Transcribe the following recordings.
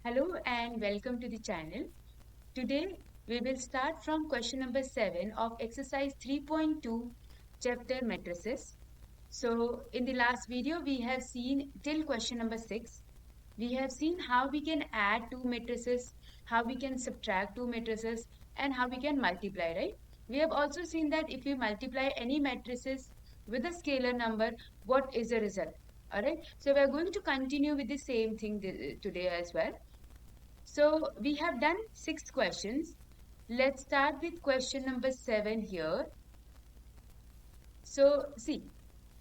Hello and welcome to the channel. Today we will start from question number 7 of exercise 3.2 chapter matrices. So in the last video we have seen till question number 6. We have seen how we can add two matrices, how we can subtract two matrices and how we can multiply, right? We have also seen that if we multiply any matrices with a scalar number, what is the result? Alright, so we are going to continue with the same thing today as well. So we have done 6 questions. Let's start with question number 7 here. So see,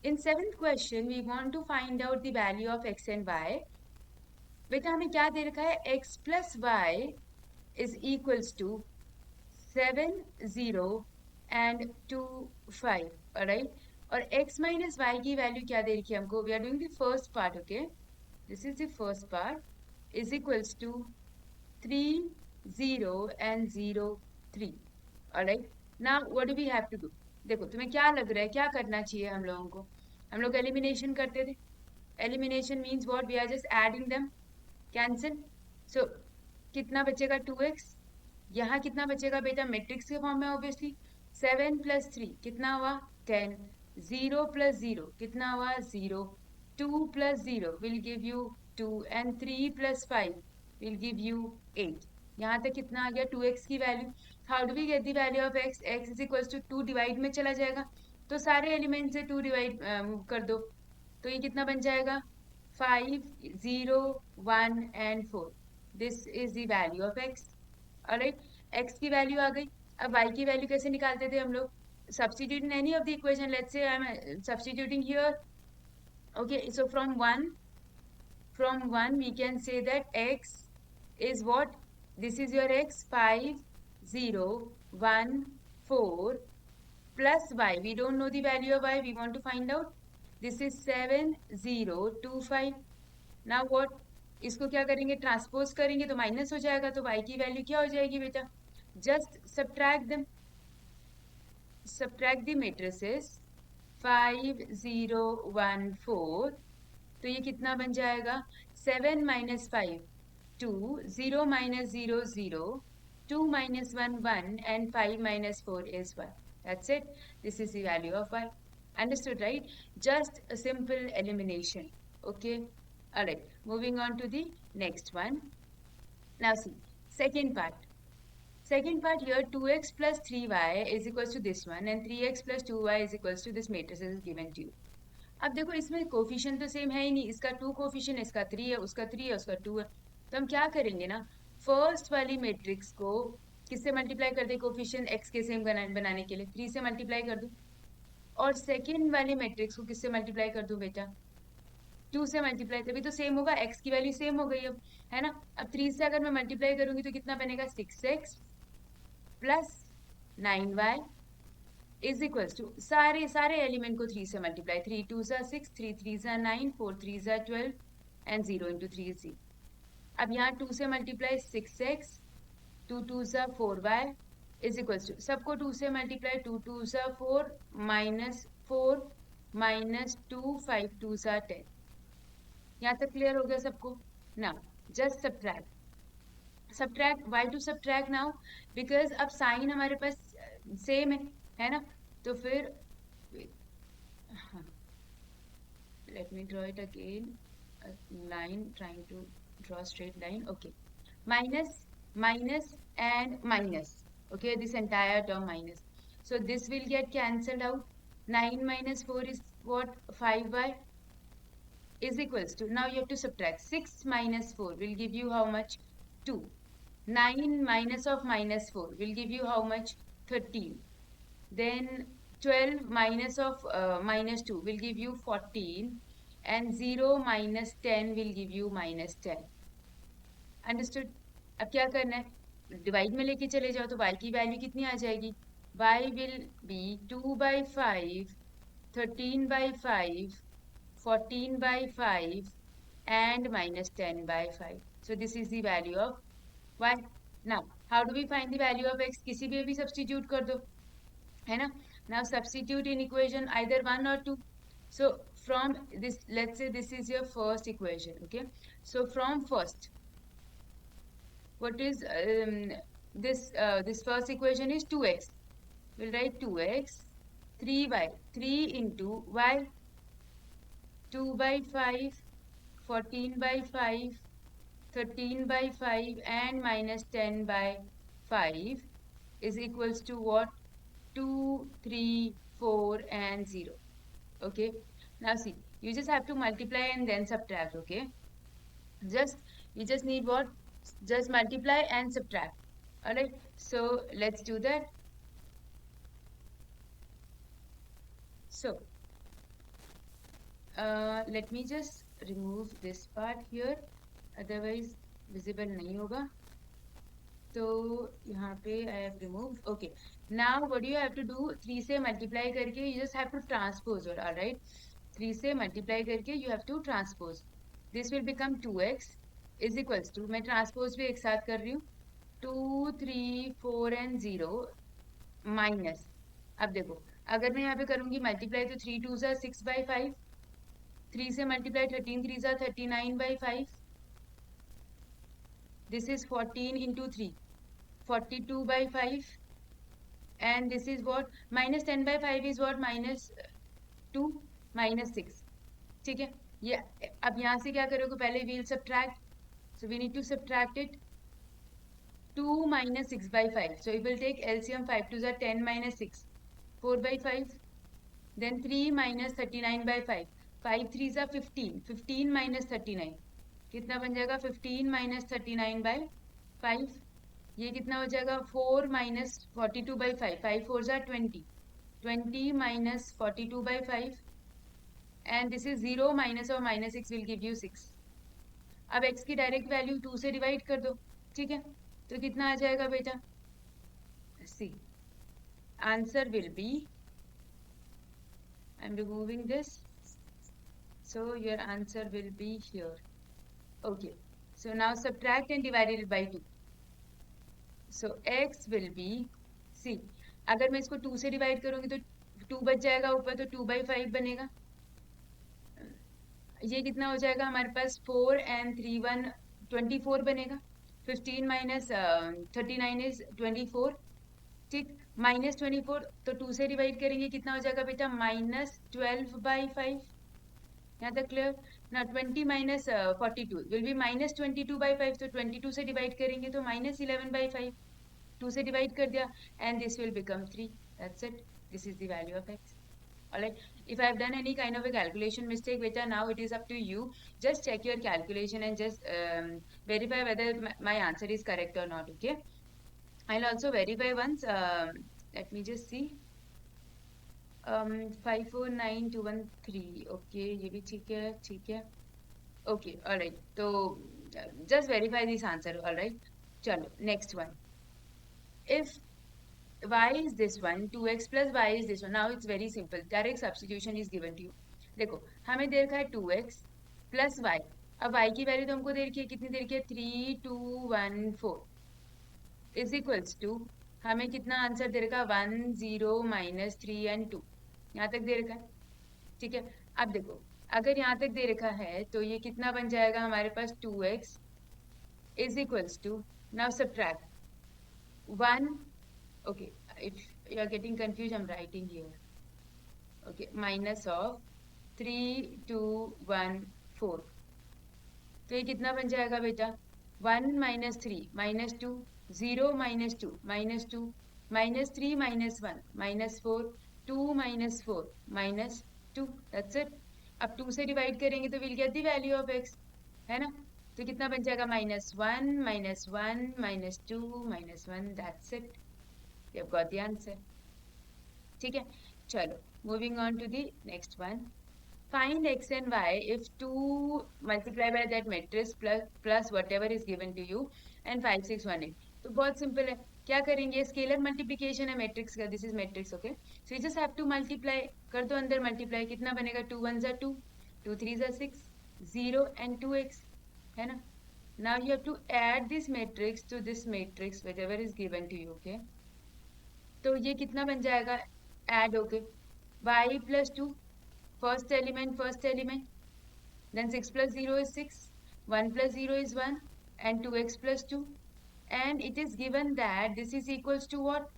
in 7th question, we want to find out the value of x and y. बेटा हमें क्या दे रखा है x plus y is equals to 7, 0 and 2, 5. Alright? और x minus y की value क्या दे रखी है हमको? We are doing the first part, okay? This is the first part is equals to 3, 0 and 0, 3. Alright. Now what do we have to do? देखो तुम्हें क्या लग रहा है क्या करना चाहिए हम लोगों को? हम लोग एलिमिनेशन करते थे. Elimination means what? We are just adding them. Cancel. So कितना बचेगा 2x. यहाँ कितना बचेगा बेटा मैट्रिक्स के फॉर्म में ऑब्वियसली 7 plus 3 कितना हुआ 10. 0 plus 0 कितना हुआ 0. 2 plus 0 will give you 2 and 3 plus 5 will give you 8. यहाँ तक कितना आ गया 2x की value. How do we get the value of x? x is equals to 2 divide में चला जाएगा तो सारे एलिमेंट से 2 डिवाइड कर दो तो ये कितना बन जाएगा 5, 0, 1 and 4. This is the value of x. Alright, x की वैल्यू आ गई. अब y की वैल्यू कैसे निकालते थे हम लोग? Substitute in any of the equation. Let's say I'm substituting here. Okay, so from 1 we can say that x is what? This is your x 5, 0, 1, 4 plus y. We don't know the value of y. We want to find out. This is 7, 0, 2, 5. Now what? इसको क्या करेंगे transpose करेंगे तो minus हो जाएगा तो y की value क्या हो जाएगी बेटा जस्ट subtract the matrices 5, 0, 1, 4. तो ये कितना बन जाएगा 7 minus 5 2, 0 minus 0 0, 2 minus 1 1 and 5 minus 4 is 1. That's it. This is the value of y. Understood, right? Just a simple elimination. Okay. All right. Moving on to the next one. Now see, second part. Second part here, 2x plus 3y is equals to this one and 3x plus 2y is equals to this matrix is given to you. अब देखो इसमें coefficient तो same है ही नहीं. इसका 2 coefficient, इसका 3 है, उसका 3 है, उसका 2 है. तो हम क्या करेंगे ना, फर्स्ट वाली मैट्रिक्स को किससे मल्टीप्लाई कर दे कोफिशिएंट x के सेम बनाने के लिए 3 से मल्टीप्लाई कर दूं. और सेकेंड वाली मैट्रिक्स को किससे मल्टीप्लाई कर दूं बेटा 2 से मल्टीप्लाई. तभी तो सेम होगा, x की वैल्यू सेम हो गई अब, है ना. अब 3 से अगर मैं मल्टीप्लाई करूंगी तो कितना बनेगा 6x plus 9y is equals to सारे एलिमेंट को 3 से मल्टीप्लाई. 3 2 ज़ा 6, 3 3 ज़ा 9, 4 3 ज़ा 12 एंड 0 इंटू 3 is 0. अब यहाँ 2 से मल्टीप्लाई 6x, 2 2 ज़ा 4y इज इक्वल्स टू सबको 2 से मल्टीप्लाई 2 2 ज़ा 4 माइनस 4 माइनस 2 5 2 ज़ा 10. यहाँ तक क्लियर हो गया सबको. Now just subtract why to subtract now because अब साइन हमारे पास सेम है ना. तो फिर let me draw it again, a line, trying to draw straight line. Okay, minus minus and minus. Okay, this entire term minus, so this will get cancelled out. 9 minus 4 is what 5y is equals to, now you have to subtract 6 minus 4 will give you how much 2. 9 minus of minus 4 will give you how much 13. Then 12 minus of minus 2 will give you 14 and 0 minus 10 will give you minus 10. Understood? अब क्या करना है divide में लेके चले जाओ तो y की वैल्यू कितनी आ जाएगी y will be 2 by 5, 13 by 5, 14 by 5 and minus 10 by 5. So this is the value of y. Now how do we find the value of x? किसी भी सब्स्टिट्यूट कर दो, है ना. Now substitute in equation either 1 or 2. So from this, let's say this is your first equation. Okay, so from first what is this first equation is 2x. We'll write 2x, 3y, 3 into y, 2 by 5, 14 by 5, 13 by 5 and minus 10 by 5 is equals to what? 2, 3, 4 and 0. Okay. Now see, you just have to multiply and then subtract. Okay. You just need what? Just multiply and subtract. Alright. So let's do that. So let me just remove this part here, otherwise visible नहीं होगा. तो यहाँ पे I have removed. Okay. Now what do you have to do? 3 से multiply करके you just have to transpose it. Alright. 3 से multiply करके you have to transpose. This will become 2x is equals to, मैं transpose भी एक साथ कर रही हूँ, 2, 3, 4 and 0 माइनस. अब देखो, अगर मैं यहाँ पे करूंगी मल्टीप्लाई तो 3 2 ज़ा 6 by 5, 3 से मल्टीप्लाई 13 3 ज़ा 39 by 5. This is 14 into 3, 42 by 5. And this is what? Minus 10 by 5 is what? Minus 2, minus 6. ठीक है. ये अब यहाँ से क्या करोगे? पहले we'll subtract. So we need to subtract it. 2 minus 6 by 5. So it will take LCM 5 to the 10 minus 6. 4 by 5. Then 3 minus 39 by 5. 5 3 are 15. 15 minus 39. कितना बन जाएगा? 15 minus 39 by 5. ये कितना हो जाएगा? 4 minus 42 by 5. 5 4 are 20. 20 minus 42 by 5. And this is 0 minus or minus 6 will give you 6. अब x की direct value 2 से डिवाइड कर दो. ठीक है. तो कितना आ जाएगा बेटा? See answer will be, I'm removing this, so your answer will be here. Okay, so now subtract and divide it by 2. So x will be, see, अगर मैं इसको 2 से डिवाइड करूंगी तो 2 बच जाएगा ऊपर, तो 2 by 5 बनेगा. ये कितना हो जाएगा हमारे पास? 4 and 3 1 24 बनेगा. 15 minus 39 is 24. ठीक. माइनस 24 तो 2 से डिवाइड करेंगे, कितना हो जाएगा बेटा? Minus 12 by 5. यहाँ तक क्लियर ना? 20 minus 42 will be minus 22 by 5. तो 22 से डिवाइड करेंगे तो minus 11 by 5. 2 से डिवाइड कर दिया and this will become 3. That's it. This is the value of x. Alright. If I have done any kind of a calculation mistake, beta, now it is up to you. Just check your calculation and just verify whether my answer is correct or not. Okay. I'll also verify once. Let me just see. 549213. Okay, ये भी ठीक है. ठीक है. Okay, alright. So just verify this answer. Alright. चलो, next one. If y is this one, 2x plus y is this one. Now it's very simple. Direct substitution is given to you. देखो, हमें दे रखा है 2x plus y. अब y की value तो हमको दे रखी है, कितनी दे रखी है? 3 2 1 4 is equals to, हमें कितना आंसर दे रखा है? 1 0 minus 3 and 2. यहाँ तक दे रखा है. ठीक है. अब देखो, अगर यहाँ तक दे रखा है तो ये कितना बन जाएगा हमारे पास? 2x is equals to, now subtract 1. Okay, if you are getting confused, I'm writing here. Okay, minus of 3 2 1 4. तो ये कितना बन जाएगा बेटा? 1 minus 3 minus 2, 0 minus 2 minus 2, minus 3 minus 1 minus 4, 2 minus 4 minus 2. That's it. अब 2 से डिवाइड करेंगे तो we'll get the value of x, है ना? तो कितना बन जाएगा? minus 1 minus 1 minus 2 minus 1. That's it. You have got the answer. ठीक है. चलो, moving on to the next one. Find x and y if 2 multiply by that matrix plus whatever is given to you and 5 6 1 8. तो बहुत simple है. क्या करेंगे? Scalar multiplication है matrix का. This is matrix. Okay, so you just have to multiply. कर दो अंदर मल्टीप्लाई. कितना बनेगा? 2 1 ज़ा 2, 2 3 ज़ा 6, 0 and 2x, है ना? Now you have to add this matrix to this matrix whatever is given to you. Okay, तो ये कितना बन जाएगा? ऐड होके y plus 2, first element, then 6 plus 0 is 6, 1 plus 0 is 1 and 2x plus 2. and it is given that this is equals to what?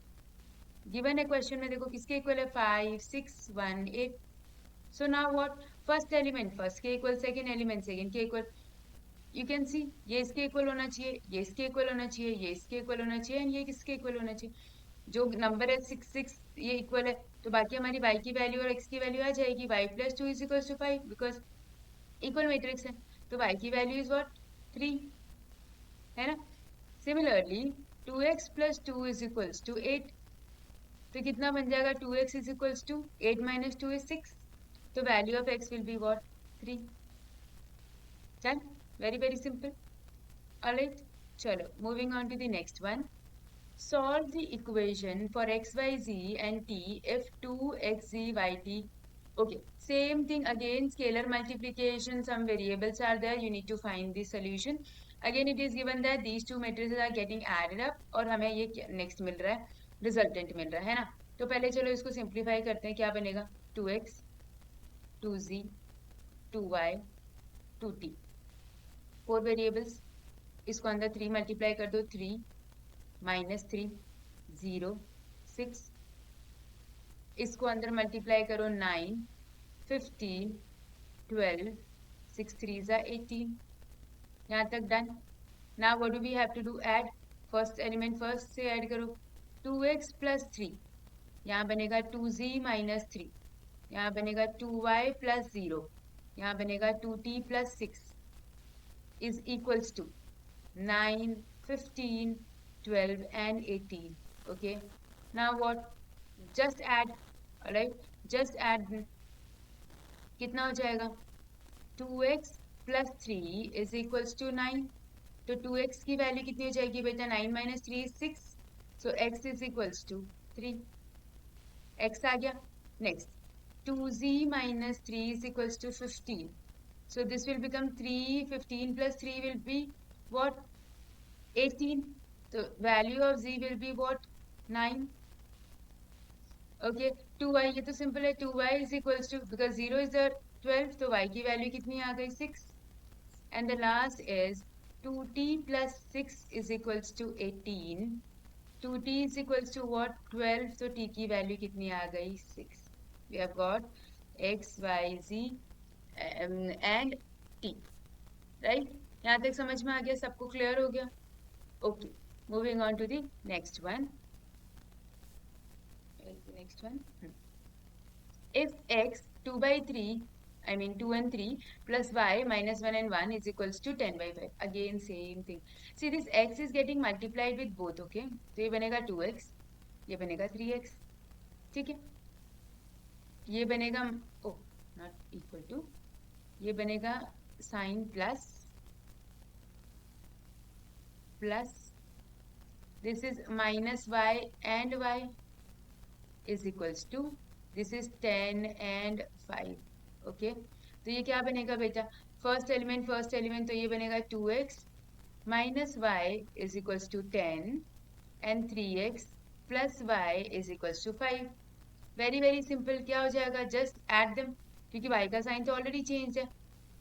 Given है question में, देखो किसके equal है? 5 6 1 8. So now what? First element first के equal, second element second के equal. You can see ये इसके equal होना चाहिए, ये इसके equal होना चाहिए, ये इसके equal होना चाहिए, and ये किसके equal होना चाहिए? जो नंबर है 6 6 ये इक्वल है, तो बाकी हमारी y की वैल्यू और x की वैल्यू आ जाएगी. y + 2 = 5 बिकॉज इक्वल मैट्रिक्स है, तो y की वैल्यू इज व्हाट? 3, है ना. Similarly 2x + 2 = 8. तो कितना बन जाएगा? 2x = 8 - 2 is 6. तो value of x will be what? 3. चल, वेरी वेरी सिंपल. ऑलराइट, चलो moving on to the next one. Solve the equation for x, y, z and t if 2x, z, y, t. Okay, same thing again, scalar multiplication, some variables are there, you need to find the solution. Again, it is given that these two matrices are getting added up और हमें ये next मिल रहा है, resultant मिल रहा है ना. तो पहले चलो इसको simplify करते हैं. क्या बनेगा? 2x, 2z, 2y, 2t. 4 variables. इसको अंदर 3 multiply कर दो. 3 -3 0 6. इसको अंदर मल्टीप्लाई करो. 9 15 12 6 3s are 18. यहाँ तक done. Now what do we have to do? Add. First element first से ऐड करो. 2x + 3, यहाँ बनेगा 2z - 3, यहाँ बनेगा 2y + 0, यहाँ बनेगा 2t + 6 is equals to 9 15 12 and 18. Okay, now what? Just add. Alright, just add. कितना हो जाएगा? 2x + 3 is equals to 9. तो 2x की वैल्यू कितनी हो जाएगी बेटा? 9 - 3 is 6. So x is equals to 3. x आ गया. Next, 2z - 3 is equals to 15. So this will become 3. 15 + 3 will be what? 18. So value of z will be what? 9. Okay, 2y, ये तो simple है. 2y is equals to, because 0 is the 12, तो y की value कितनी आ गई? 6. And the last is 2t + 6 is equals to 18. 2t is equals to what? 12. तो t की value कितनी आ गई? 6. We have got x, y, z and t. Right? यहाँ तक समझ में आ गया? सबको clear हो गया? Okay, moving on to the next one. Next one. If x 2/3, I mean 2 and 3 plus y -1 and 1 is equals to 10/5. Again same thing. See, this x is getting multiplied with both. Okay, तो ये बनेगा 2x, ये बनेगा 3x. ठीक है, ये बनेगा not equal to, ये बनेगा sine plus this is -y and y is equals to, this is 10 and 5. Okay, तो ये क्या बनेगा बेटा? फर्स्ट एलिमेंट तो ये बनेगा 2x - y is equals to 10 and 3x + y is equals to 5. Very very simple. क्या हो जाएगा? जस्ट ऐड देम, क्योंकि y का साइन तो ऑलरेडी चेंज है.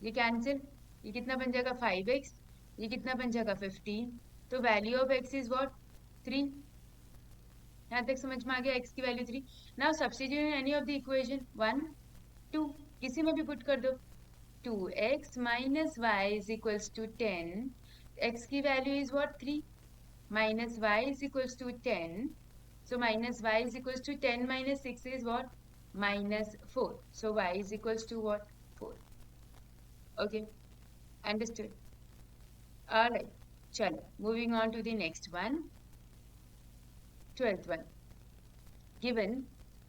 ये कैंसिल. ये कितना बन जाएगा? 5x. ये कितना बन जाएगा? 15. तो value of x is what? 3. यहाँ तक समझ में आ गया? x की value 3. Now substitute in any of the equation. 1 2, किसी में भी पुट कर दो. 2x - y is equals to 10. x की value is what? 3. -y is equals to 10. So -y is equals to 10 - 6 is what? -4. So y is equals to what? 4. Okay, understood. Alright, chalo, moving on to the next one. 12th one. Given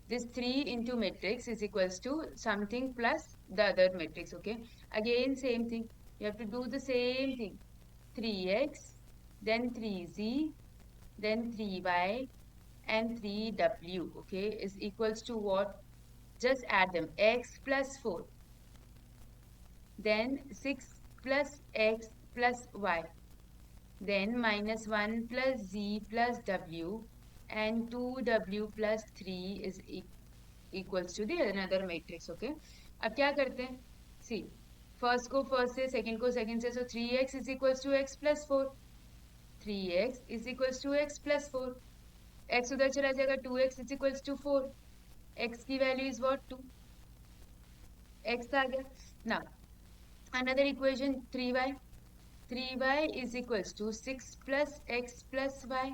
this 3 into matrix is equals to something plus the other matrix. Okay, again same thing. You have to do the same thing. 3x, then 3z, then 3y and 3w. Okay, is equals to what? Just add them. X plus 4, then 6 plus x plus y, then -1 plus z plus w, and 2w plus 3 is equals to the another matrix. Okay, अब क्या करते हैं? See, first को first से, second को second से. So 3x is equals to x plus 4. 3x is equals to x plus 4. x उधर चला जाएगा, 2x is equals to 4. x की वैल्यू इज व्हाट 2. x आ गया. Now another equation 3y. 3y is equals to 6 plus x plus y.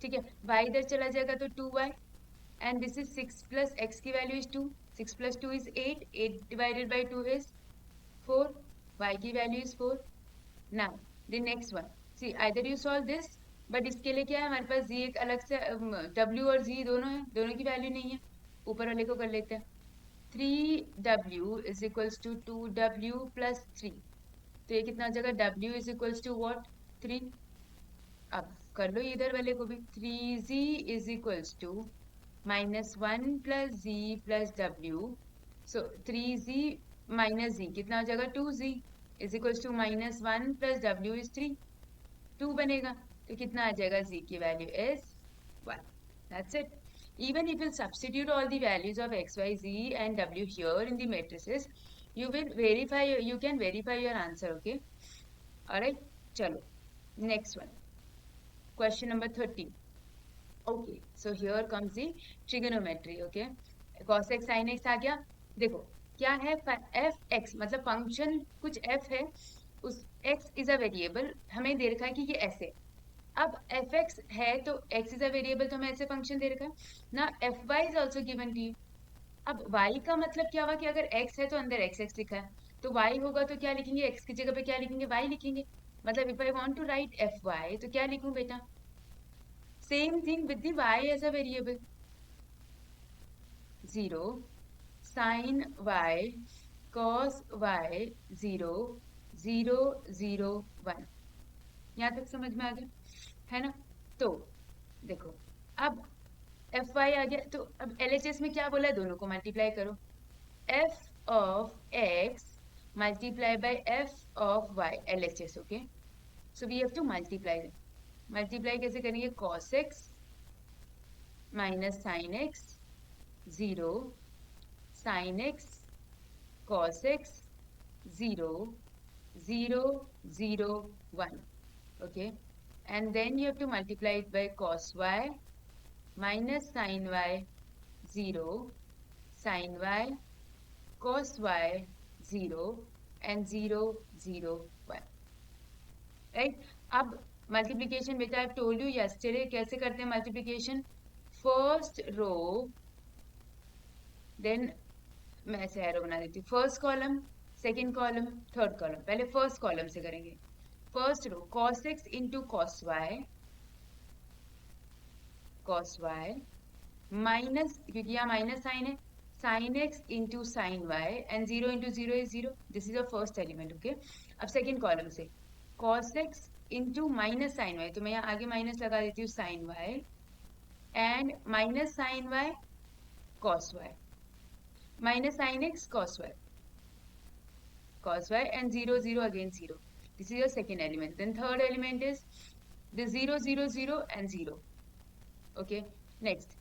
ठीक है, y इधर चला जाएगा तो 2y, and this is 6 plus x की value is 2. 6 plus 2 is 8. 8 divided by 2 is 4. Y की value is 4. Now the next one, see either you solve this, but इसके लिए क्या है हमारे पास z एक अलग से w और z दोनों है, दोनों की वैल्यू नहीं है. ऊपर वाले को कर लेते हैं. 3w is equals to 2w plus 3. तो ये कितना हो जाएगा, w is equals to what 3. अब कर लो इधर वाले को भी. 3z is equals to -1 plus z plus w. So 3z minus z कितना हो जाएगा, 2z is equals to -1 plus w is 3. 2 बनेगा. तो कितना आ जाएगा, z की value is 1. That's it. Even if you substitute all the values of x, y, z and w here in the matrices, you can verify your answer. Okay. Alright. चलो. Next one. Question number 13. Okay, so here comes the trigonometry. Okay, cos x sin x आ गया. देखो क्या है, f x मतलब function कुछ f है, उस x इज अ वेरिएबल हमें दे रखा है कि ये ऐसे. अब एफ एक्स है तो x इज अ वेरिएबल, तो हमें ऐसे फंक्शन दे रखा है ना. F y is also given to you. अब y का मतलब क्या हुआ कि अगर x है तो अंदर एक्स एक्स लिखा है, तो y होगा तो क्या लिखेंगे, x की जगह पे क्या लिखेंगे, y लिखेंगे. मतलब if I want to write f y तो क्या लिखूं बेटा, same thing with the y as a variable. 0 sin y cos y 0 0 0 1. यहाँ तक समझ में आ गया है ना. तो देखो अब एफ वाई आ गया, तो अब एलएचएस में क्या बोला है, दोनों को मल्टीप्लाई करो. F of x multiply by f of y, LHS. Okay, so we have to multiply. Multiply कैसे करेंगे, cos x minus sine x 0 sin x cos x 0 0 0 1. Okay, and then you have to multiply it by cos y minus sin y 0 sin y cos y 0 and 0 0 1. Right. अब multiplication बेटा I told you yesterday कैसे करते हैं multiplication. First row, then मैं ऐसे arrow बना देती हूँ, first column second column third column. पहले फर्स्ट कॉलम से करेंगे. First row cos x into cos y minus, क्योंकि यहाँ माइनस साइन है, sin x into sine y and 0 into 0 is 0. This is the first element. Okay, अब second column से cos x into minus sine y, तो मैं यहाँ आगे minus लगा देती हूँ sine y and minus sine y cos y minus sin x cos y and 0 0 again 0. This is your second element. Then third element is the 0 0 0 and 0. Okay, next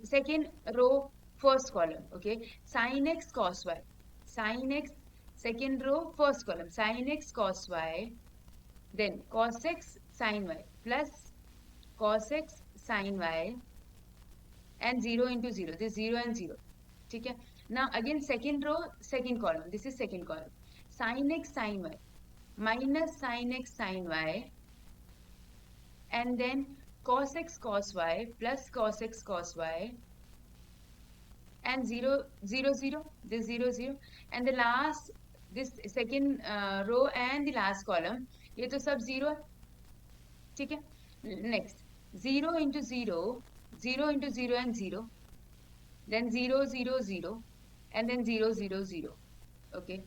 second row first column. Okay, sin x cos y, sin x second row first column, sin x cos y, then cos x sin y plus cos x sin y and 0 into 0. This 0 and 0. ठीक है. Now again second row second column, this is second column, sin x sin y minus sin x sin y and then cos x cos y plus cos x cos y and 0 0 0, this 0 0 and the last this second row and the last column ये तो सब 0 है. ठीक है. Next 0 into 0, 0 into 0 and 0, then 0 0 0 and then 0 0 0. Okay,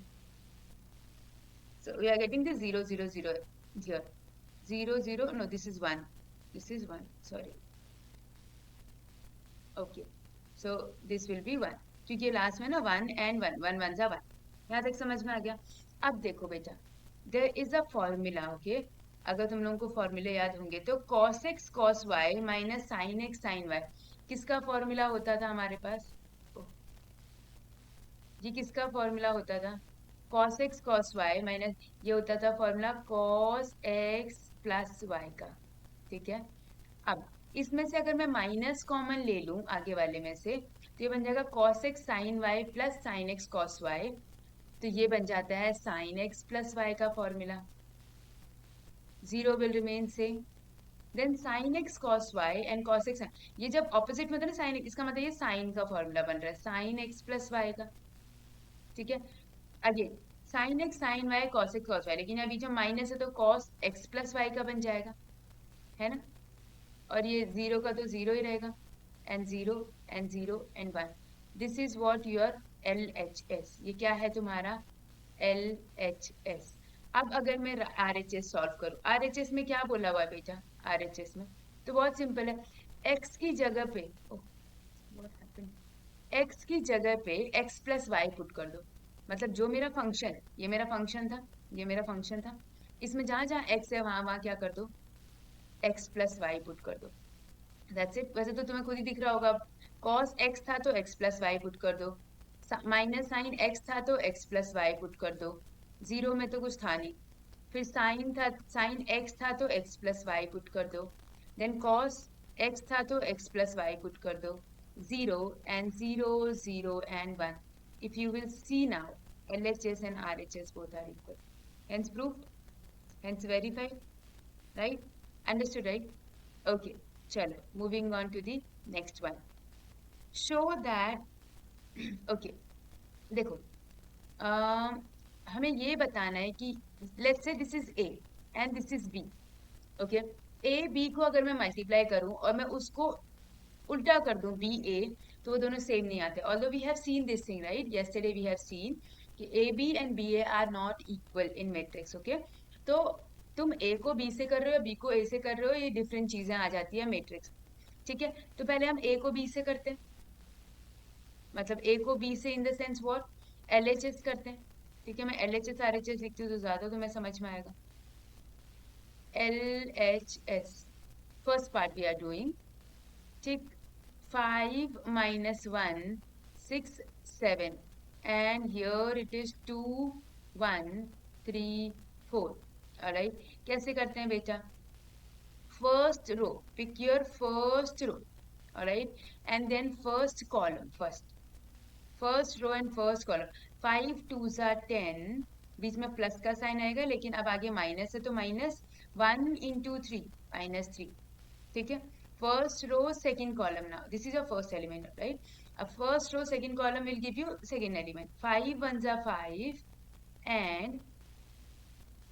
so we are getting the 0 0 0 here. 0 0, no, this is 1, this is 1, sorry. Okay, so this will be 1 क्योंकि last में ना 1 and 1 1 1 जा 1. यहाँ तक समझ में आ गया. अब देखो बेटा, there is a formula. Okay, अगर तुम लोगों को फॉर्मूले याद होंगे तो cos x cos y minus sin x sin y किसका फॉर्मूला होता था हमारे पास, ये किसका फॉर्मूला होता था, cos x cos y minus ये होता था formula cos x plus y का, ठीक है। अब इसमें से अगर मैं माइनस कॉमन ले लूं आगे वाले में से, तो ये बन जाएगा cos x sin y plus sin x cos y, तो ये बन जाता है sin x प्लस y का formula. Zero will remain same. Then sin x cos y and cos x, ये जब ऑपोजिट में होता है ना sin, इसका मतलब ये साइन का फॉर्मूला बन रहा है, sin x प्लस y का, ठीक है। Again sin x sin y cos x cos y, लेकिन अभी जो माइनस है तो cos x प्लस y का बन जाएगा, है ना। और ये जीरो का तो जीरो ही रहेगा, and zero and zero and one. This is what your L H S, ये क्या है तुम्हारा एल एच एस। अब अगर मैं आर एच एस सॉल्व करूँ, आर एच एस में क्या बोला हुआ है बेटा, आर एच एस में तो बहुत सिंपल है, एक्स की जगह पे एक्स की जगह पे एक्स प्लस वाई पुट कर दो। मतलब जो मेरा फंक्शन, ये मेरा फंक्शन था, ये मेरा फंक्शन था, इसमें जहां जहां एक्स है वहां वहां क्या कर दो, एक्स प्लस वाई पुट कर दो। That's it. वैसे तो तुम्हें खुद ही दिख रहा होगा, cos x था तो x प्लस वाई पुट कर दो, माइनस साइन x था तो x प्लस वाई पुट कर दो, जीरो में तो कुछ था नहीं, फिर साइन था, साइन x था तो x प्लस वाई पुट कर दो, देन cos x था तो x प्लस वाई पुट कर दो, zero and zero, zero and one. If you will see now, LHS and RHS both are equal, hence proved, hence verified, right? Understood, right? Okay, chalo, moving on to the next one. Show that okay, देखो, हमें ये बताना है कि let's say this is A and this is B, okay. A B को अगर मैं multiply करूं और मैं उसको उल्टा कर दूं बी ए, तो वो दोनों सेम नहीं आते। Although we have seen this thing, right, yesterday we have seen कि A B and B A are not equal in matrix, okay. तो तुम ए को बी से कर रहे हो, बी को ए से कर रहे हो, ये डिफरेंट चीजें आ जाती है मैट्रिक्स, ठीक है। तो पहले हम ए को बी से करते हैं, मतलब ए को बी से in the sense what, LHS करते हैं, ठीक है। मैं एलएचएस आरएचएस लिखती हूँ तो ज्यादा तुम्हें समझ में आएगा। LHS, first part we are doing, ठीक। 5 minus 1, 6, 7, and here it is 2, 1, 3, 4, alright। कैसे करते हैं बेटा, first row, pick your first row, alright, and then first column, first row and first column। 5 2s are 10, बीच में प्लस का sign आएगा, लेकिन अब आगे माइनस है तो माइनस, 1 into 3 माइनस 3, ठीक है। First row second column, now this is your first element, right. अब first row second column will give you second element, 5 1s are 5 and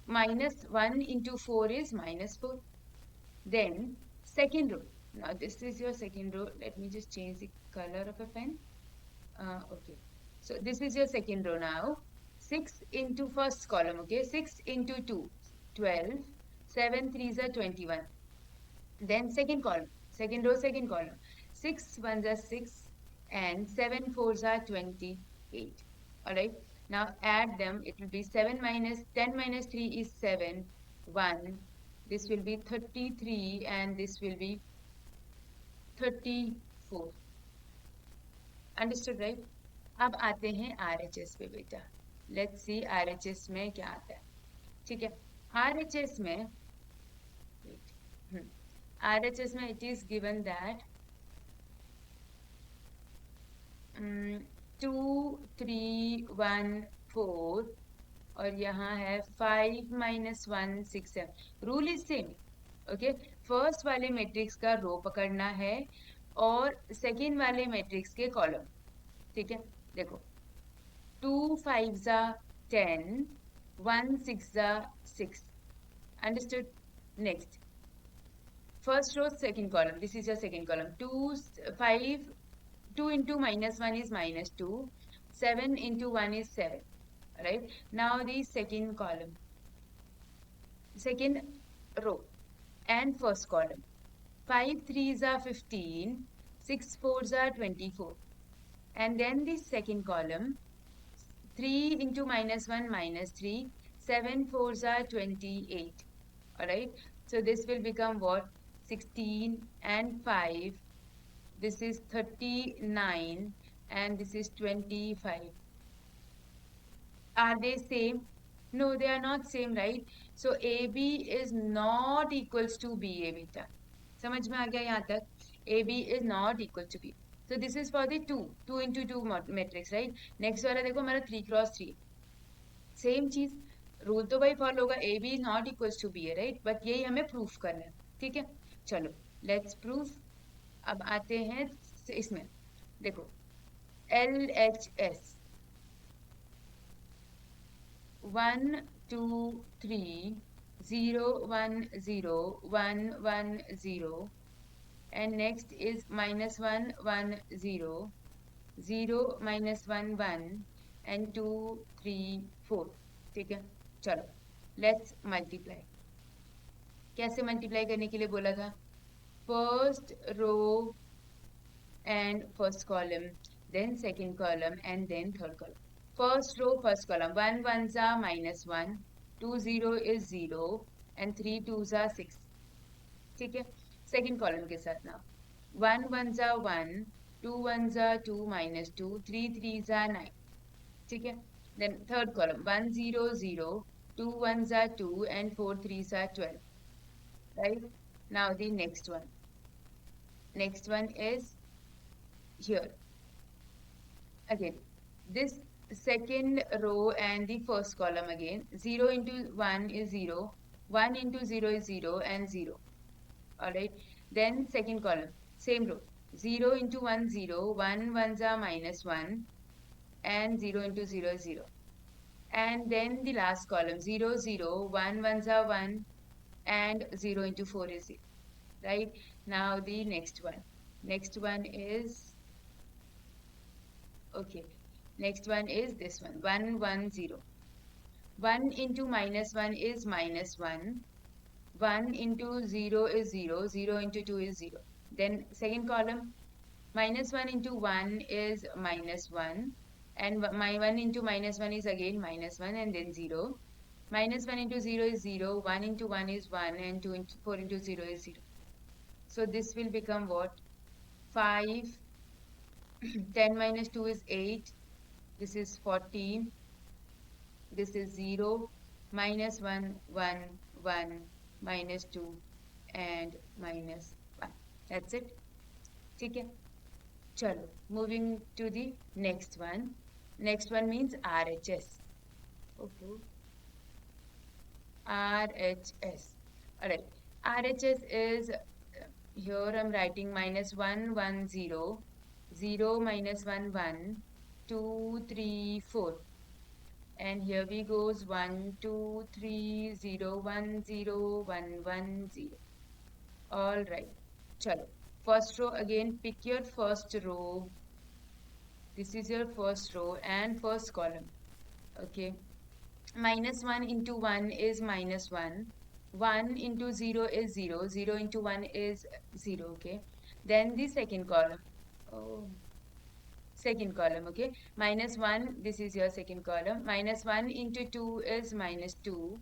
minus 1 into 4 is minus 4। Then second row, now this is your second row, let me just change the color of a pen, okay, so this is your second row now, 6 into first column, okay, 6 into 2, 12, 7 3s are 21, then second column, second row second column, 6 1s are 6 and 7 4s are 28, all right। now add them, it will be 7 minus 10 minus 3 is 7, 1, this will be 33 and this will be 34, understood, right? अब आते हैं RHS पे बेटा, let's see RHS में क्या आता है, ठीक है। RHS में RHS में it is given that 2 3 1 4 और यहाँ है 5 minus 1 6 7, rule is same, okay. First वाले मैट्रिक्स का रो पकड़ना है और सेकेंड वाले मैट्रिक्स के कॉलम, ठीक है। देखो 2 5s are 10, 1 6s are 6, understood। next first row second column, this is your second column, 2 5, 2 into minus 1 is minus 2, 7 into 1 is 7, right। now the second column, second row and first column, 5 3s are 15, 6 4s are 24, and then the second column, 3 into minus 1 minus 3, 7 4s are 28, all right। so this will become what, 16 and 5, this is 39 and this is 25, are they same? No, they are not same, right? So A B is not equals to B A बेटा, समझ में आ गया यहाँ तक? A B is not equal to B. So this is for the 2 into 2 matrix, right? Next वाला देखो मेरा 3 × 3, सेम चीज, रूल तो भाई फॉलो होगा, A B is not equals to B A, right? But यही हमें प्रूफ करना है, ठीक है? चलो लेट्स प्रूफ. अब आते हैं इसमें, देखो L H S 1 2 3 0 1 0 1 1 0, and next is -1 1 0 0 -1 1 and 2 3 4, ठीक है? चलो लेट्स मल्टीप्लाई. कैसे मल्टीप्लाई करने के लिए बोला था? First row and first column, then second column, and then third column. First row, first column. 1 1s are -1, 2 0 is 0, and 3 2s are 6. ठीक है? Second column के साथ now. 1 1s are 1, 2 1s are 2 -2, 3 3s are 9. ठीक है? Then third column. 1 0 0, 2 1s are 2, and 4 3s are 12. Right? Now the next one. Next one is here. Again, this second row and the first column again. 0 into 1 is 0, 1 into 0 is 0, and 0. Alright. Then second column, same row. 0 into 1 0, 1 1s are -1, and 0 into 0 is 0. And then the last column, 0 0, 1 1s are 1, and 0 into 4 is 0. Right? Now the next one. Next one is, okay, next one is this one, 1 1 0. 1 into -1 is -1, 1 into 0 is 0, 0 into 2 is 0. Then second column, -1 into 1 is -1, and my 1 into -1 is again -1, and then 0. -1 into 0 is 0, 1 into 1 is 1, and 2 into 4 into 0 is 0. So this will become what? 5. 10 minus 2 is 8. This is 14. This is 0, -1 1 1, -2, and -1. That's it. ठीक है? चलो, moving to the next one. Next one means RHS. Okay. RHS. Alright. RHS is, here I'm writing -1 1 0, 0 -1 1, 2 3 4. And here we goes 1 2 3 0 1 0 1 1 0. All right. Chalo. First row again. Pick your first row. This is your first row and first column. Okay. -1 into 1 is -1. 1 into 0 is 0. 0 into 1 is 0. Okay. Then the second column. Oh. Second column, okay? -1, this is your second column. -1 into 2 is -2.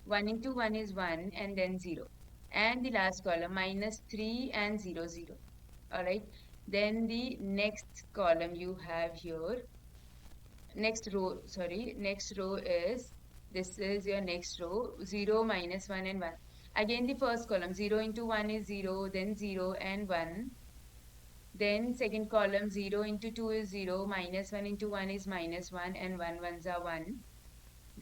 1 into 1 is 1, and then 0. And the last column, -3 and 0 0. Alright? Then the next column you have here. Next row, sorry. Next row is, this is your next row. 0, -1 and 1. Again the first column, 0 into 1 is 0, then 0 and 1. Then second column, 0 into 2 is 0, -1 into 1 is -1, and 1 1s are 1.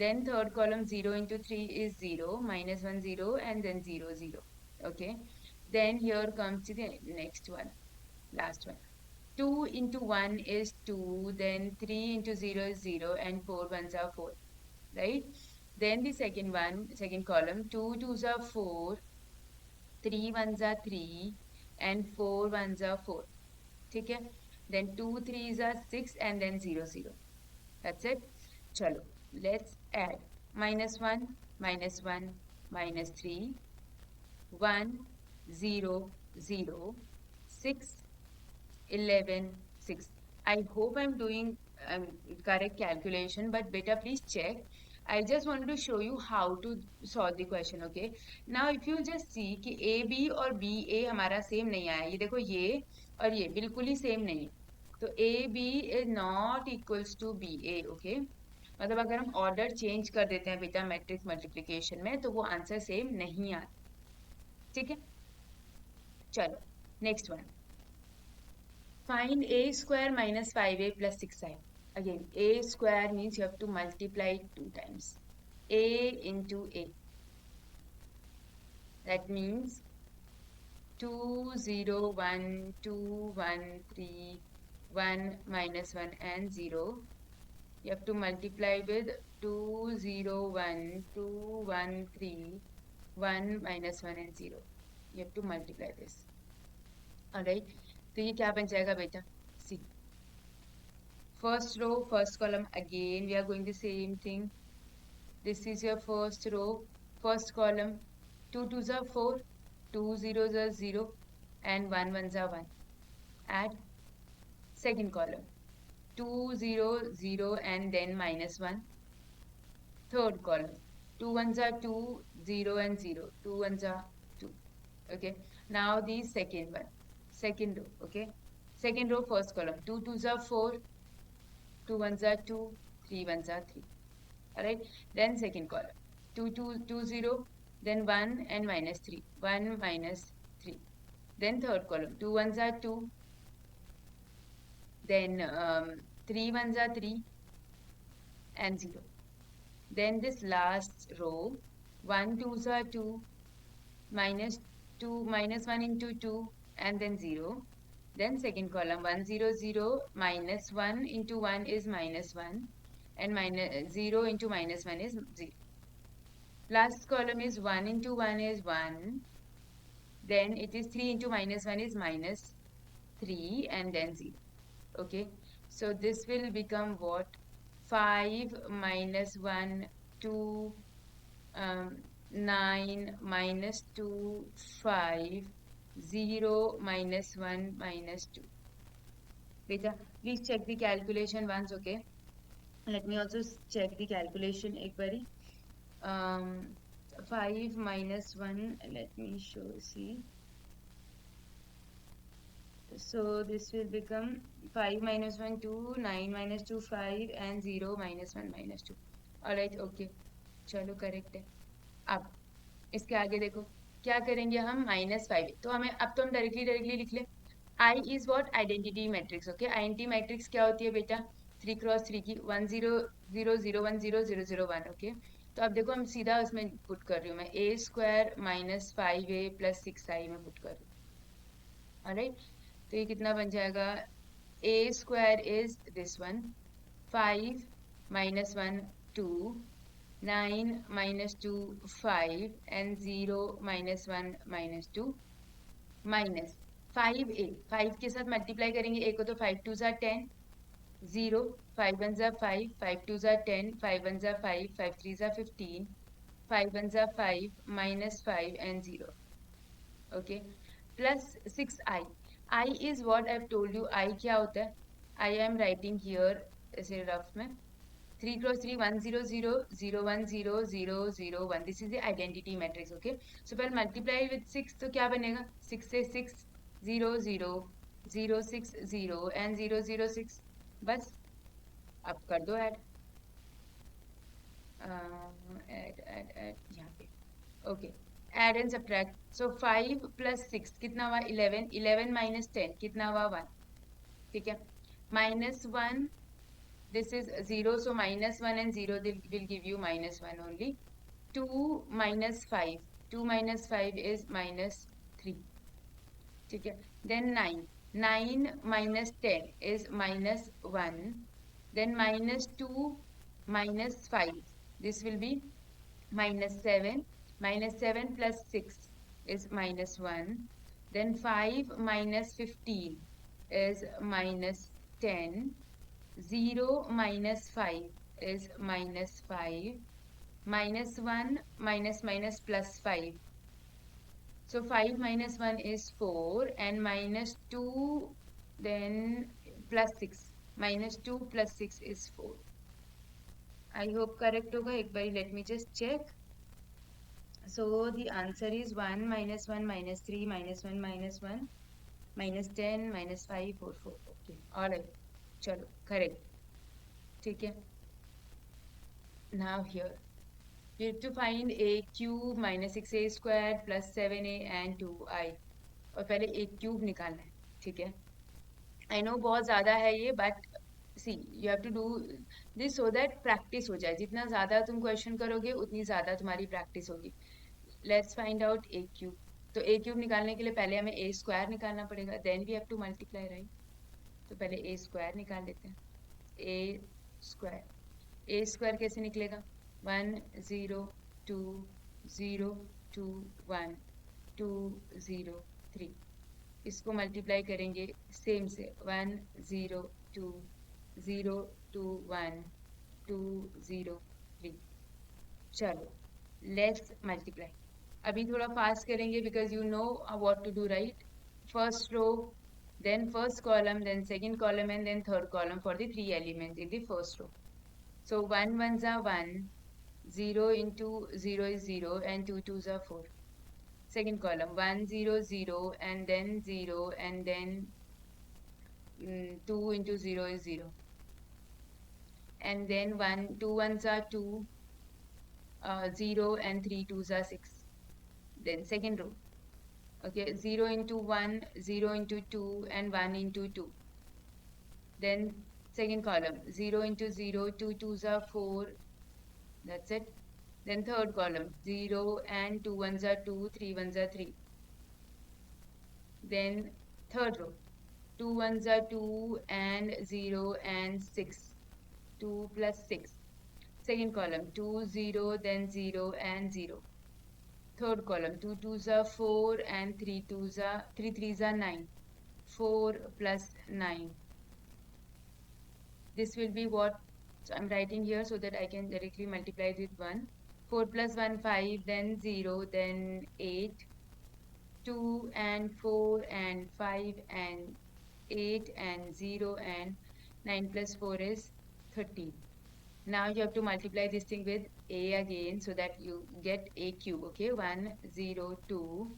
Then third column, 0 into 3 is 0, -1 0, and then 0 0. Okay. Then here comes the next one, last one. 2 into 1 is 2, then 3 into 0 is 0, and 4 1s are 4. Right? Then the second one, second column, 2 2s are 4, 3 1s are 3, and 4 1s are 4. ठीक है? Then 2 3s are 6, and then 0 0. That's it. चलो, let's add. -1, -1, -3, 1, 0, 0, 6, 11, 6. I hope I'm doing correct calculation, but beta please check. I just wanted to show you how to solve the question, okay? Now if you just see कि A B और B A हमारा same नहीं आया, ये देखो ये और ये बिल्कुल ही same नहीं है, तो A B is not equals to B A, okay? मतलब अगर हम ऑर्डर चेंज कर देते हैं बेटा मैट्रिक्स मल्टीप्लिकेशन में तो वो आंसर सेम नहीं आता। ठीक है, चलो next one, find a square minus 5a plus 6i. Again, a square means you have to multiply it 2 times. A into a. That means 2, 0, 1, 2, 1, 3, 1, minus 1 and 0. You have to multiply with 2, 0, 1, 2, 1, 3, 1, minus 1 and 0. You have to multiply this. Alright. तो ये क्या बन जाएगा बेटा? See. First row, first column, again we are going the same thing. This is your first row, first column. 2 twos are 4, 2 zeros are 0, and 1 ones are 1. Add second column. 2 0 0 and then minus 1. Third column. 2 ones are 2, 0 and 0. 2 ones are 2. Okay. Now the second one. Second row. Okay. Second row, first column. 2 twos are 4, 2 ones are 2, 3 ones are 3. Alright, then second column 2 2 2 0, then 1 and minus 3, 1 minus 3, then third column 2 ones are 2, then 3 ones are 3 and 0. Then this last row 1 twos are 2, minus 2 minus 1 into 2 and then 0. Then second column 1 0 0, minus 1 into 1 is minus 1, and minus 0 into minus 1 is 0. Last column is 1 into 1 is 1. Then it is 3 into minus 1 is minus 3 and then 0. Okay. So this will become what? 5 minus 1, 2, 9 minus 2, 5, 0 minus 1 minus 2. Beta, please check the calculation once, okay? Let me also check the calculation ekbari. 5 minus 1, let me show, see. So this will become 5 minus 1, 2, 9 minus 2, 5 and 0 minus 1 minus 2. Alright, okay. चलो correct है। अब इसके आगे देखो क्या करेंगे हम, -5, तो हमें अब तो हम डायरेक्टली लिख ले। I is what, identity matrix. Okay, identity matrix क्या होती है बेटा? 3 × 3 की 1 0 0 0 1 0 0 0 1। ओके, तो अब देखो हम सीधा उसमें पुट कर रही हूँ मैं, a square minus 5a plus 6i में पुट कर रही हूँ। ऑलराइट, तो ये कितना बन जाएगा? a square is this one, 5 minus 1 2, 9 minus 2 5 and 0 minus 1 minus 2 minus 5a, 5 के साथ मल्टीप्लाई करेंगे a को, तो 5 2s are 10, 0, 5 1s are 5, 5 2s are 10, 5 1s are 5, 5 3s are 15, 5 1s are 5 minus 5 and 0. Okay, plus 6i. I is what I've told you. I क्या होता है? I am writing here ऐसे rough में 3 × 3 1 0 0 0 1 0 0 0 1. This is the identity matrix. Okay, so पहले multiply with 6 तो क्या बनेगा? 6 से 6 0 0 0 6 0 and 0 0 6. बस अब कर दो ऐड, यहाँ पे। Okay, add and subtract. So 5 plus 6 कितना हुआ? 11, 11 minus 10 कितना हुआ? 1. ठीक है, minus 1, this is 0, so minus 1 and 0 will give you minus 1 only. 2 minus 5, 2 minus 5 is minus 3. ठीक है, then 9, 9 minus 10 is minus 1, then minus 2 minus 5, this will be minus 7, minus 7 plus 6 is minus 1, then 5 minus 15 is minus 10, 0 minus 5 is minus 5, minus 1 minus minus plus 5. So 5 minus 1 is 4 and minus 2 then plus 6. Minus 2 plus 6 is 4. I hope correct होगा, एक बारी let me just check. So the answer is 1 minus 1 minus 3 minus 1 minus 1 minus 10 minus 5 4 4. Okay, alright, चलो correct. ठीक है, now here you have to find a cube minus 6a squared plus 7a and 2i, और पहले a cube निकालना है, ठीक है. I know बहुत ज़्यादा है ये, but see you have to do this so that practice हो जाए. जितना ज़्यादा तुम क्वेश्चन करोगे उतनी ज़्यादा तुम्हारी प्रैक्टिस होगी. Let's find out A cube. तो ए क्यूब निकालने के लिए पहले हमें ए स्क्वायर निकालना पड़ेगा, then we have to multiply, right. तो पहले ए स्क्वायर निकाल लेते हैं. ए स्क्वायर कैसे निकलेगा? 1 0 2 0 2 1 2 0 3. इसको मल्टीप्लाई करेंगे सेम से 1 0 2 0 2 1 2 0 3. चलो लेट्स मल्टीप्लाई. अभी थोड़ा फास्ट करेंगे because you know what to do, right. First row, then first column, then second column, and then third column for the 3 elements in the first row. So 1 ones are 1, 0 into 0 is 0, and 2 twos are 4. Second column 1 0 0 and then 0 and then 2 into 0 is 0, and then 2 ones are 2, 0 and 3 twos are 6. Then second row, okay, 0 into 1, 0 into 2, and 1 into 2. Then second column 0 into 0, 2 twos are 4, that's it. Then third column 0 and 2 ones are 2, 3 ones are 3. Then third row 2 ones are 2 and 0 and 6, 2 plus 6. Second column 2 0, then 0 and 0. Third column 2 twos are 4 and 3 threes are 9, 4 plus 9. This will be what, so I'm writing here so that I can directly multiply it with 1. 4 plus 1 5, then 0, then 8, 2 and 4 and 5 and 8 and 0 and 9 plus 4 is 13. Now you have to multiply this thing with a again so that you get a cube. Okay, 1 0 2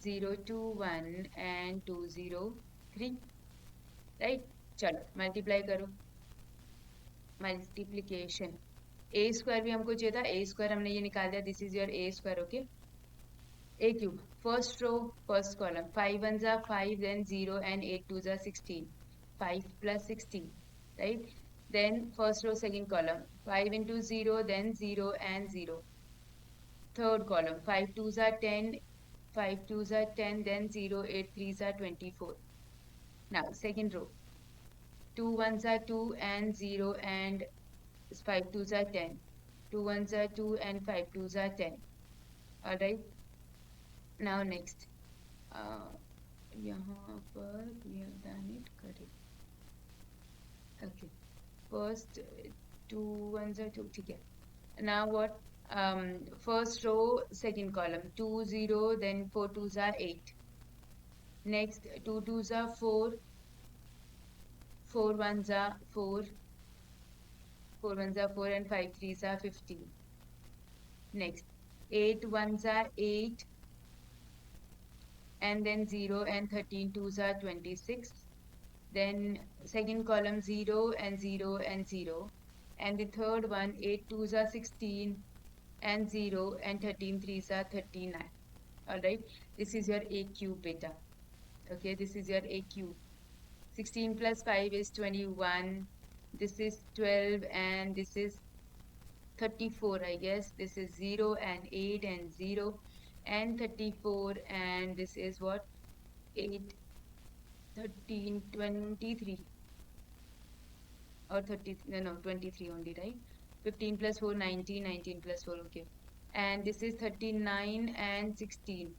0 2 1 and 2 0 3, right. चलो multiply करो. Multiplication ए square भी हमको चाहिए था, ए square हमने ये निकाल दिया. This is your A square. Okay, a cube. First row, first column. 5 ones are 5, then 0 and 8 twos are 16. 5 plus 16, right? Then first row, second column. 5 into 0, then 0 and 0. Third column. 5 twos are 10, 5 twos are 10, then 0, 8 threes are 24. Now, second row. 2 ones are 2 and 0 and 5 twos are 10. 2 ones are 2 and 5 twos are 10. Alright. Now next, यहाँ पर we have done it correct. Okay, first 2 ones are 2, ठीक है. Now what? First row, second column, 2 0, then 4 twos are 8. Next 2 twos are 4, 4 ones are 4, 4 ones are 4, and 5 threes are 15. Next 8 ones are 8, and then 0 and 13 twos are 26. Then second column 0 and 0 and 0, and the third one 8 twos are 16 and 0 and 13 threes are 39. All right, this is your a cube beta. Okay, this is your a cube. 16 plus 5 is 21, this is 12, and this is 34, I guess. This is 0 and 8 and 0 and 34, and this is what, 8 13 23, or 30, no 23 only, right? 15 plus 4 19, 19 plus 4, okay. And this is 39 and 16,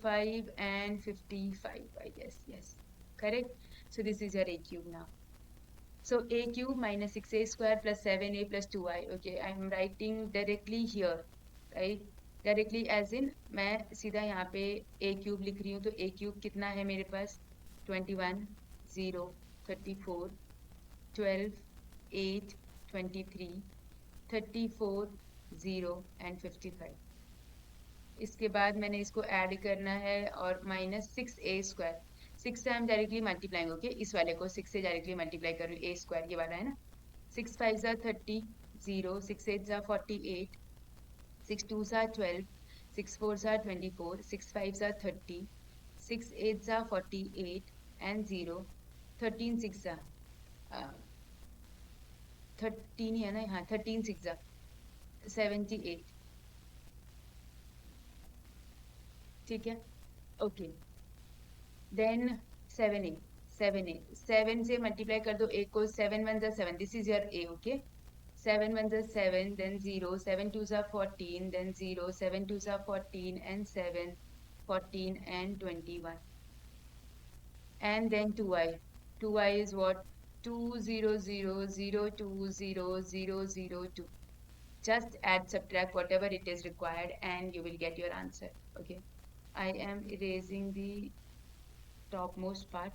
5 and 55, I guess. Yes, correct. So this is your a cube now. So a cube minus 6a square plus 7a plus 2i. Okay, I am writing directly here, right? Directly as in मैं सीधा यहाँ पे a cube लिख रही हूँ. तो a cube कितना है मेरे पास? 21 0 34 12 8 23 34 0 and 55. इसके बाद मैंने इसको ऐड करना है और माइनस 6a स्क्वायर. 6 से हम डायरेक्टली मल्टीप्लाई. ओके, इस वाले को 6 से डायरेक्टली मल्टीप्लाई करूँ. a स्क्वायर ये वाला है ना. 6 5 30, 0, 6 8s are 48, 6 2s are 12, 6 4s are 24, 6 5s are 30, 6 8s are 48, and 0, 13 6 are 13 ही है ना, हाँ 13 6 are 78. ठीक है, ओके. देन 7 7 से मल्टीप्लाई कर दो a को. 7 1 जा 7, this is your a. Okay, 7 1 जा 7, then 0, 7 2 जा 14, then 0, 7 2 जा 14, and 7, 14 and 21, and then 2i. 2i is what? 2 0 0 0 2 0 0 0 2. Just add, subtract whatever it is required, and you will get your answer. Okay, I am erasing the topmost part.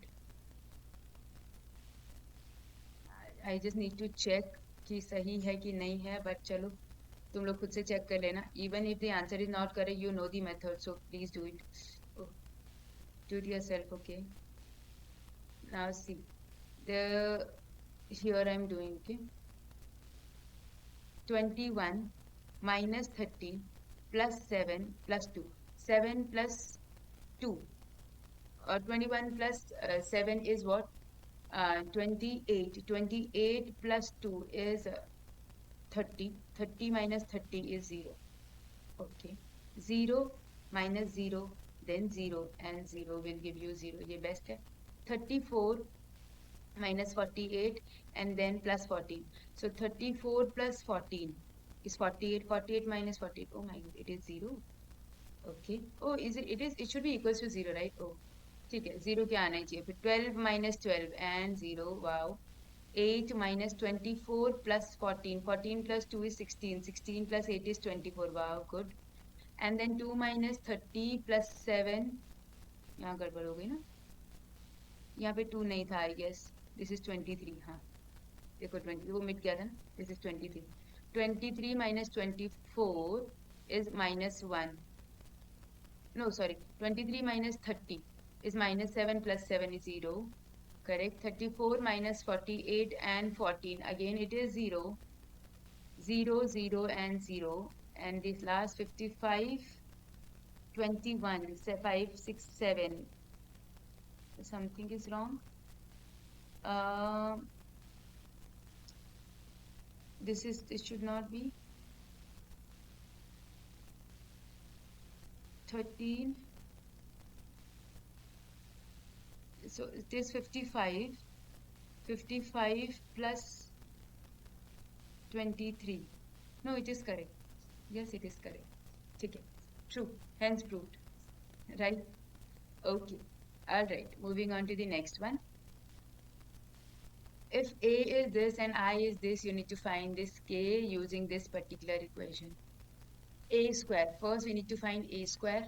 I just need to check कि सही है कि नहीं है, but चलो तुम लोग खुद से check कर लेना. Even if the answer is not correct, you know the method, so please do it. Oh, do it yourself. Okay, now see the here I'm doing. Okay, 21 minus 30 plus 7 plus 2. 7 plus 2, or 21 plus 7 is what? 28. 28 plus 2 is 30. 30 minus 30 is 0. Okay. 0 minus 0, then 0, and 0 will give you 0. ये best है. 34 minus 48, and then plus 14. So 34 plus 14 is 48. 48 minus 48. Oh my god, it is 0. Okay. Oh, is it? It should be equals to 0, right? Oh, ठीक है. 0 क्या आना चाहिए फिर? 12 minus 12 and 0. Wow. 8 minus 24 plus 14. 14 plus 2 is 16. 16 plus 8 is 24. Wow, good. And then 2 minus 30 plus 7. यहाँ गड़बड़ हो गई ना, यहाँ पे 2 नहीं था, आई गेस. This is 23. हाँ देखो, 20 वो मिट गया था ना. This is 23. 23 minus 24 is minus 1. No, sorry. 23 minus 30 is minus 7 plus 7 is 0. Correct. 34 minus 48 and 14. Again, it is 0. 0, 0, and 0. And this last 55, 21, 5, 6, 7. Something is wrong. This should not be. 13. So it is 55. 55 plus 23. No, it is correct. Yes, it is correct. Okay, true. Hence proved. Right? Okay. All right. Moving on to the next one. If A is this and I is this, you need to find this K using this particular equation. A square. First, we need to find A square.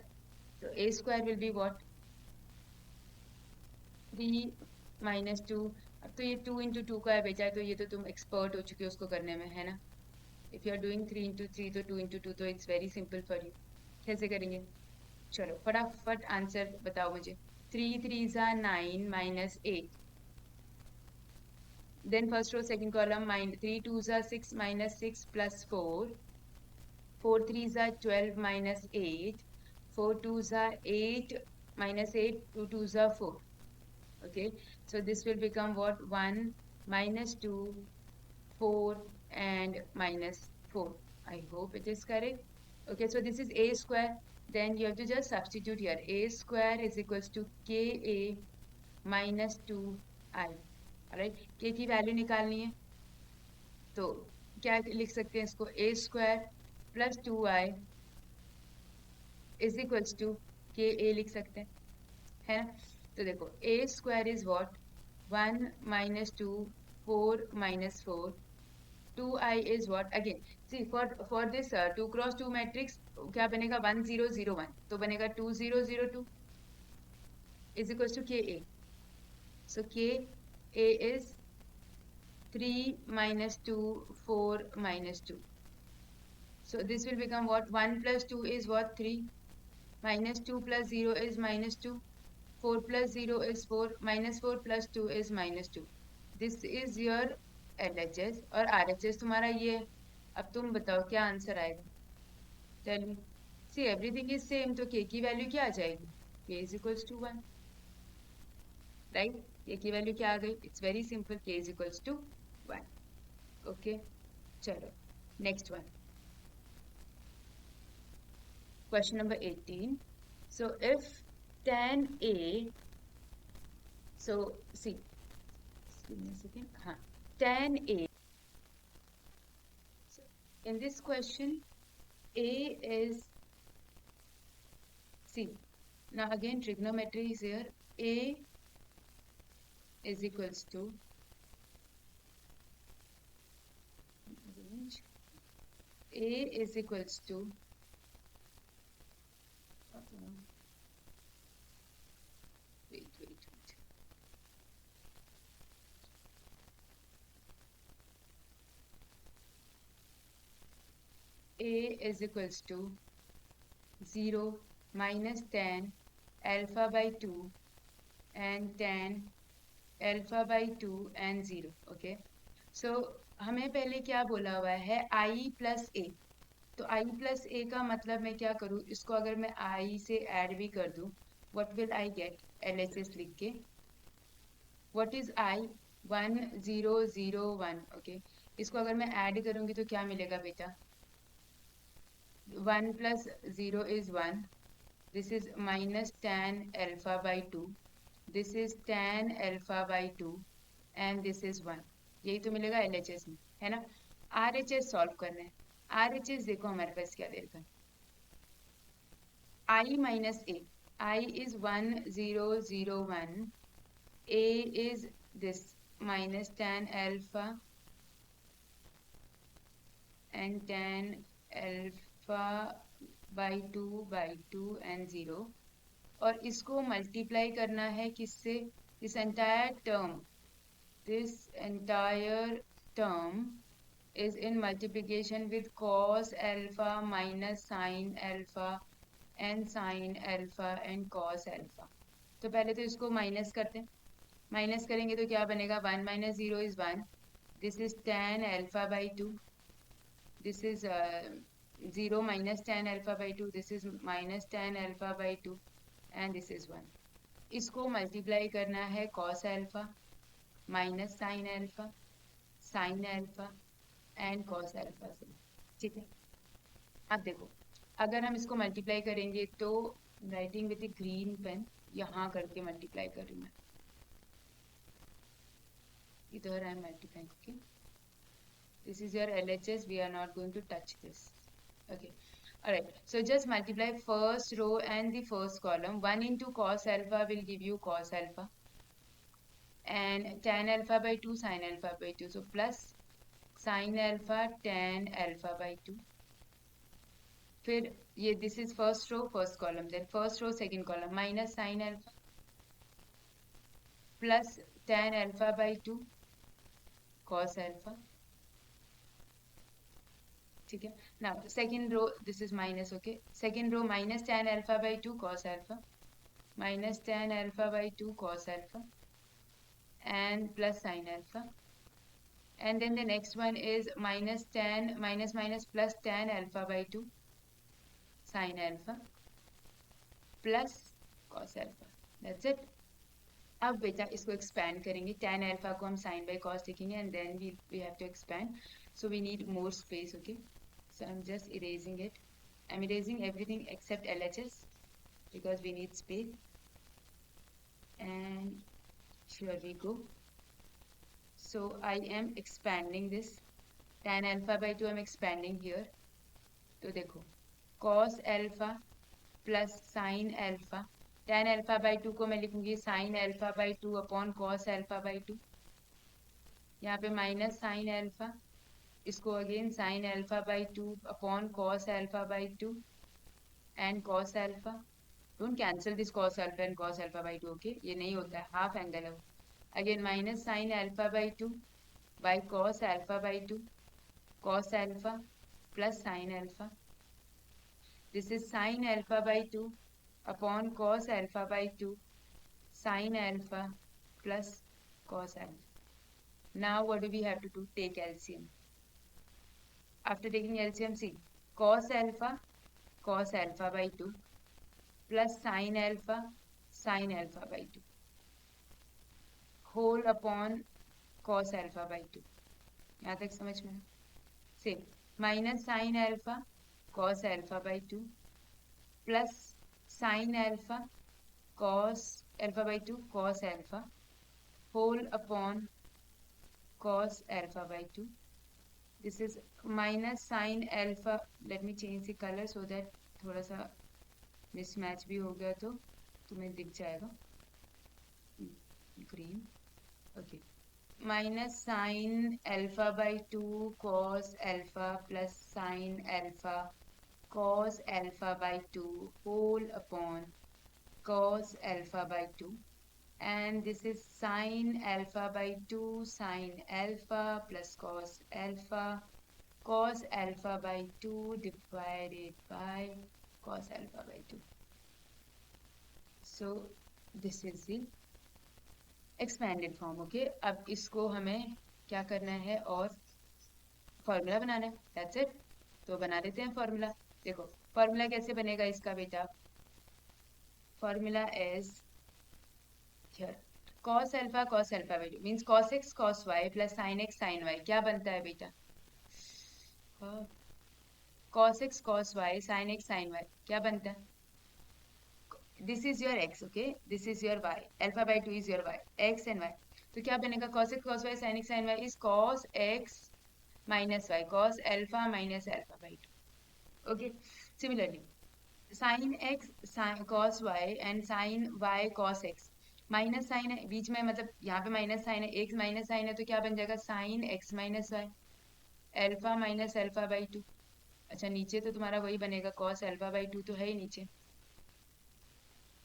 So A square will be what? 3 minus 2. अब तो ये 2 into 2 का है बेचा, तो ये तो तुम एक्सपर्ट हो चुके हो उसको करने में, है ना? If you are doing 3 into 3, तो 2 into 2, तो it's very simple for you. कैसे करेंगे? चलो फटाफट आंसर बताओ मुझे. 3 3s are 9 minus 8. Then first row, second column, 3 2s are 6 minus 6 plus 4. 4 3s are 12 minus 8. 4 2s are 8 minus 8. 2 2s are 4. Okay, so this will become what? 1 minus 2, 4, and minus 4. I hope it is correct. Okay, so this is A square. Then you have to just substitute here. A square is equals to KA minus 2I. Alright, K की value निकालनी है, तो क्या लिख सकते हैं इसको? A square plus 2I is equals to KA लिख सकते हैं, है ना? तो देखो, A square is what? 1 minus 2, 4 minus 4. 2I is what? Again, see, for this 2 cross 2 matrix, क्या बनेगा? 1 0 0 1, तो बनेगा 2 0 0 2 is equals to KA. So KA is 3 minus 2, 4 minus 2. So this will become what? 1 plus 2 is what? 3. Minus 2 plus 0 is minus 2. 4 plus 0 is 4. Minus 4 plus 2 is minus 2. This is your LHS, और RHS तुम्हारा ये है. अब तुम बताओ क्या answer आएगा। Tell me. See everything is same, तो के की वैल्यू क्या आ जाएगी? के इज इक्वल्स टू 1, राइट? के की वैल्यू क्या आ गई? इट्स वेरी सिंपल, के इज इक्वल्स टू 1। ओके, चलो next one, question number 18. So if tan A, so see, give me a second. Tan A. So in this question, A is, see, now again trigonometry is here. A is equals to, A is equals to, wait. A is equals to 0 minus tan alpha by 2 and tan alpha by 2 and 0. Okay. So हमें पहले क्या बोला हुआ है? I plus ए। तो I plus ए का मतलब मैं क्या करूँ? इसको अगर मैं I से ऐड भी कर दूँ, what will I get? LHS लिख के, what is I? 1 0 0 1। ओके, इसको अगर मैं ऐड करूँगी तो क्या मिलेगा बेटा? 1 plus 0 is 1. This is minus tan alpha by 2. This is tan alpha by 2 and this is 1. यही तो मिलेगा LHS में, है ना? RHS सॉल्व करना है। RHS देखो हमारे पास क्या दे रखा है। I minus A. I is 1 0 0 1. A is this minus tan alpha and tan alpha by 2 and 0, और इसको मल्टीप्लाई करना है किससे? This entire term is in multiplication with cos alpha minus sin alpha and sin alpha and cos alpha. तो पहले तो इसको minus करते हैं। माइनस करेंगे तो क्या बनेगा? 1 minus 0 is 1. This is tan alpha by 2. This is 0 minus tan alpha by 2. This is minus tan alpha by 2 and this is 1. इसको मल्टीप्लाई करना है cos alpha minus sine alpha and cos alpha से। ठीक है, अब देखो, अगर हम इसको मल्टीप्लाई करेंगे तो राइटिंग विथ ग्रीन पेन यहाँ करके मल्टीप्लाई कर रही हूँ मैं, इधर आई am multiplying. Okay, this is your LHS, we are not going to touch this. Okay, all right, so just multiply first row and the first column. 1 into cos alpha will give you cos alpha and tan alpha by 2 sin alpha by 2, so plus sin alpha tan alpha by 2. फिर ये this is first row first column, then first row second column minus sin alpha plus tan alpha by 2 cos alpha. ठीक है, now second row this is minus. Okay, second row minus tan alpha by 2 cos alpha minus tan alpha by 2 cos alpha and plus sin alpha, and then the next one is minus tan minus plus tan alpha by 2 sin alpha plus cos alpha. That's it. अब बेटा इसको expand करेंगे, tan alpha को हम sin by cos लिखेंगे and then we have to expand, so we need more space. Okay, so I'm just erasing it. I'm erasing everything except LHS because we need space, and here we go. So I am expanding this tan alpha by 2, I'm expanding here. तो देखो cos alpha plus sin alpha, tan alpha by 2 को मैं लिखूंगी sin alpha by 2 upon cos alpha by 2, यहाँ पे minus sin alpha, इसको again sin alpha by 2 upon cos alpha by 2 and cos alpha. Don't cancel this cos alpha and cos alpha by 2. Okay, ये नहीं होता है, half angle है। Again minus sin alpha by 2 by cos alpha by 2 cos alpha plus sin alpha. This is sin alpha by 2 upon cos alpha by 2 sin alpha plus cos alpha. Now what do we have to do? Take LCM. After taking LCM see cos alpha by 2 plus sin alpha by 2 whole upon cos alpha by 2. यहाँ तक समझ में? Same minus sine alpha cos alpha by 2 plus sin alpha by 2 cos alpha whole upon cos alpha by 2. This is minus sin alpha. Let me change the color so that थोड़ा सा mismatch भी हो गया तो तुम्हें दिख जाएगा. Green. Okay. Minus sin alpha by 2 cos alpha plus sin alpha cos alpha by 2 whole upon cos alpha by 2. And this is sin alpha by 2 sin alpha plus cos alpha by 2 divided by cos alpha by 2. So this is the expanded form. Okay, अब इसको हमें क्या करना है और formula बनाना है. That's it. तो बना देते हैं फॉर्मूला. देखो फॉर्मूला कैसे बनेगा इसका बेटा. Formula is here cos alpha by 2 means cos x cos y plus sin x sin y. क्या बनता है बेटा? cos x cos y sin x sin y क्या बनता है? This is your x, okay, this is your y, alpha by 2 is your y, x and y. तो क्या बनेगा? cos x cos y sin x sin y is cos x minus y, cos alpha minus alpha by 2. Okay, similarly sin x sin cos y and sin y cos x. Minus sine है बीच में, मतलब यहाँ पे minus sine है, एक minus sine है, तो क्या बन जाएगा? Sine x minus y alpha minus alpha by 2. अच्छा नीचे तो तुम्हारा वही बनेगा cos एल्फा बाई 2 तो है ही नीचे,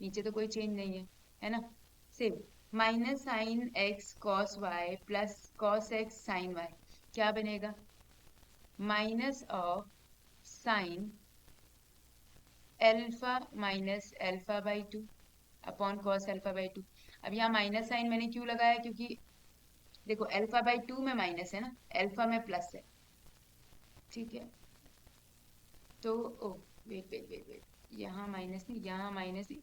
नीचे तो कोई चेंज नहीं है ना. Same minus sine x cos y plus cos x sine y क्या बनेगा? Minus of sine alpha minus alpha by 2 upon cos alpha by 2. अब यहाँ माइनस साइन मैंने क्यों लगाया? क्योंकि देखो एल्फा बाई 2 में माइनस है ना, एल्फा में प्लस है. ठीक है, तो oh wait wait wait wait, यहाँ माइनस नहीं, यहाँ माइनस नहीं,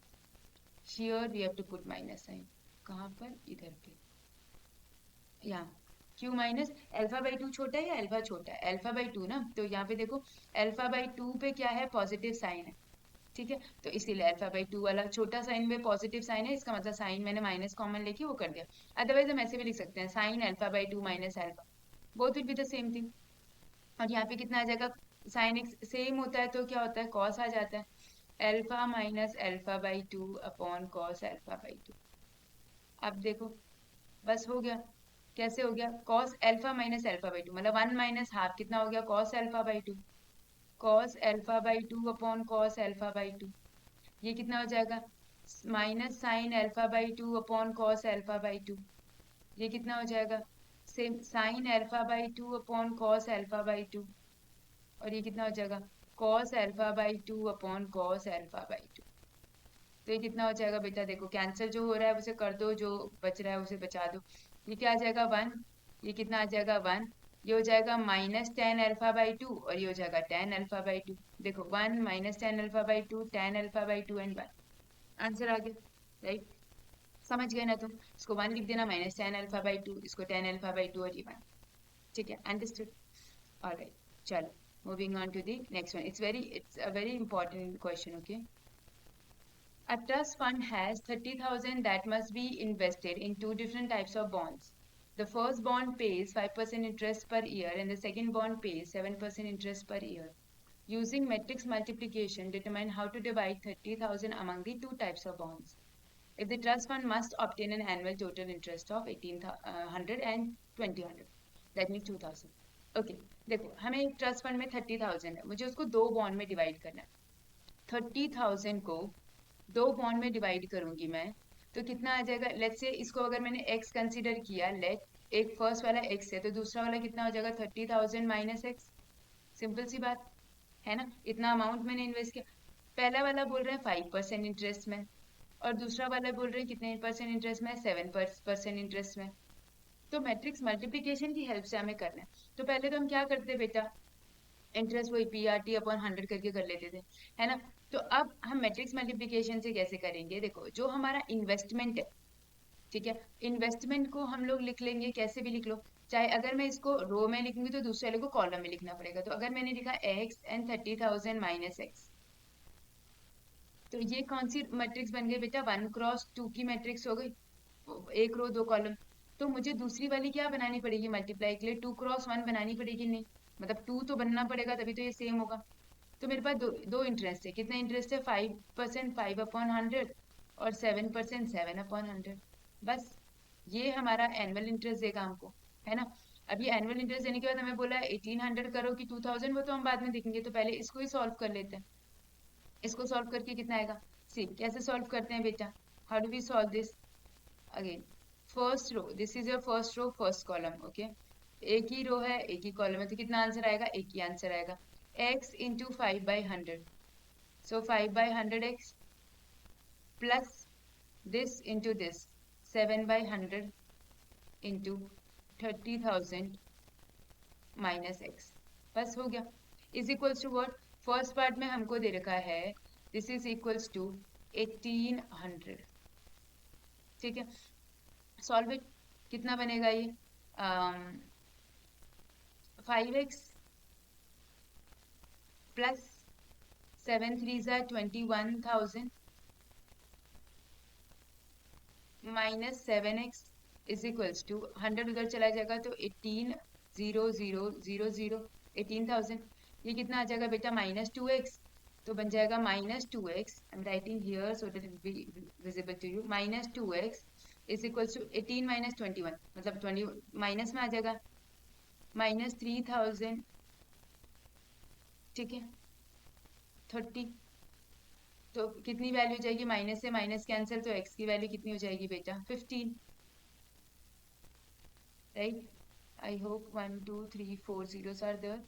here we have to put minus sign. कहाँ पर? इधर पे, यहाँ. क्यों माइनस? एल्फा बाई 2 छोटा है या एल्फा छोटा है? एल्फा बाई 2 ना, तो यहाँ पे देखो एल्फा बाई 2 पे क्या है? पॉजिटिव साइन है. ठीक है, तो इसीलिए अल्फा बाई 2 वाला छोटा साइन में पॉजिटिव साइन है, इसका मतलब साइन मैंने माइनस कॉमन लेके वो कर दिया. अदरवाइज हम ऐसे भी लिख सकते हैं sine alpha by 2 minus alpha, both will be the same thing. और यहाँ पे कितना आ जाएगा? साइन एक्स सेम होता है तो क्या होता है? कॉस आ जाता है. Alpha minus alpha by 2 upon cos alpha by 2. अब देखो बस हो गया. कैसे हो गया? Cos alpha minus alpha by 2 मतलब 1 माइनस हाफ कितना हो गया? Cos alpha by 2. Cos alpha by 2 upon cos alpha by 2 ये कितना हो जाएगा? Minus sine alpha by 2 upon cos alpha by 2 ये कितना हो जाएगा? Same sine alpha by 2 upon cos alpha by 2 और ये कितना हो जाएगा? Cos alpha by 2 upon cos alpha by 2. तो ये कितना हो जाएगा बेटा? देखो कैंसिल जो हो रहा है उसे कर दो, जो बच रहा है उसे बचा दो. ये क्या आ जाएगा? 1. ये कितना आ जाएगा? 1. ये हो जाएगा माइनस टेन एल्फा बाई 2 और ये हो जाएगा टेन एल्फा बाई 2. देखो 1 minus ten alpha by 2 ten alpha by 2 and 1. Answer आ गया. राइट, समझ गए ना तुम? इसको 1 लिख देना, माइनस टेन एल्फा बाई 2, इसको टेन एल्फा बाई 2 और ये 1. ठीक है, अंडरस्टूड. ऑलराइट, चलो moving on to the next one. It's a very important question. Okay, a trust fund has 30,000 that must be invested in two different types of bonds. The first bond pays 5% interest per year and the second bond pays 7% interest per year. Using matrix multiplication, determine how to divide 30,000 among the two types of bonds. If the trust fund must obtain an annual total interest of 1800 and 2000, that means 2000. Okay देखो हमें एक trust fund में 30,000 है, मुझे उसको दो bond में divide करना है. 30,000 को दो बॉन्ड में डिवाइड करूंगी मैं, तो कितना आ जाएगा? लेट्स से इसको अगर मैंने x कंसीडर किया, लेट एक फर्स्ट वाला x है तो दूसरा वाला कितना हो जाएगा? 30,000 माइनस एक्स. सिंपल सी बात है ना, इतना अमाउंट मैंने इन्वेस्ट किया. पहला वाला बोल रहे हैं 5% इंटरेस्ट में और दूसरा वाला बोल रहे हैं कितने परसेंट इंटरेस्ट में? 7% इंटरेस्ट में. तो मैट्रिक्स मल्टीप्लिकेशन की हेल्प से हमें करना है. तो पहले तो हम क्या करते हैं बेटा? इंटरेस्ट वही PRT अपॉन 100 करके कर लेते थे, है ना। तो अब हम मैट्रिक्स मल्टीप्लिकेशन से कैसे करेंगे, देखो जो हमारा इन्वेस्टमेंट है, ठीक है, इन्वेस्टमेंट को हम लोग लिख लेंगे, कैसे भी लिख लो, चाहे अगर मैं इसको रो में लिखूंगी तो दूसरे वाले को कॉलम में लिखना पड़ेगा। तो अगर मैंने लिखा x एंड 30,000 माइनस x, तो ये कौन सी मैट्रिक्स बन गई बेटा, 1 क्रॉस 2 की मैट्रिक्स हो गई, एक रो दो कॉलम। तो मुझे दूसरी वाली क्या बनानी पड़ेगी मल्टीप्लाई के लिए, 2 क्रॉस 1 बनानी पड़ेगी, नहीं मतलब 2 तो बनना पड़ेगा तभी तो ये सेम होगा। तो मेरे पास दो इंटरेस्ट है, कितना इंटरेस्ट है, 5%, 5/100, और 7%, 7/100। बस ये हमारा एनुअल इंटरेस्ट देगा हमको, है ना। अब ये एनुअल इंटरेस्ट देने के बाद हमें बोला है 1800 करो कि 2000, वो तो हम बाद में देखेंगे, तो पहले इसको ही सॉल्व कर लेते हैं। इसको सॉल्व करके कितना आएगा, सी कैसे सॉल्व करते हैं बेटा, how do we solve this, again first row, this is your first row first column, okay, एक ही रो है एक ही कॉलम है, तो कितना आंसर आएगा, एक ही आंसर आएगा, x into 5/100, so 5/100x plus this into this 7/100 into 30,000 minus x, बस हो गया, is equals to what, first part में हमको दे रखा है दिस इज इक्वल्स टू 1800, ठीक है, सॉल्व इट, कितना बनेगा ये, 5x plus 7 3 = 21,000 minus 7x is equals to 100 उधर चला जाएगा तो 18,000 18,000, ये कितना आ जाएगा बेटा, -2x, तो बन जाएगा -2x, I am writing here so that it be visible to you, -2x is equals to 18 minus 21, मतलब 20 माइनस में आ जाएगा, -3,000, ठीक है, 30, तो कितनी वैल्यू हो जाएगी, माइनस से माइनस कैंसिल, तो x की वैल्यू कितनी हो जाएगी बेटा, 15, right. I hope 1 2 3 4 zeros are there.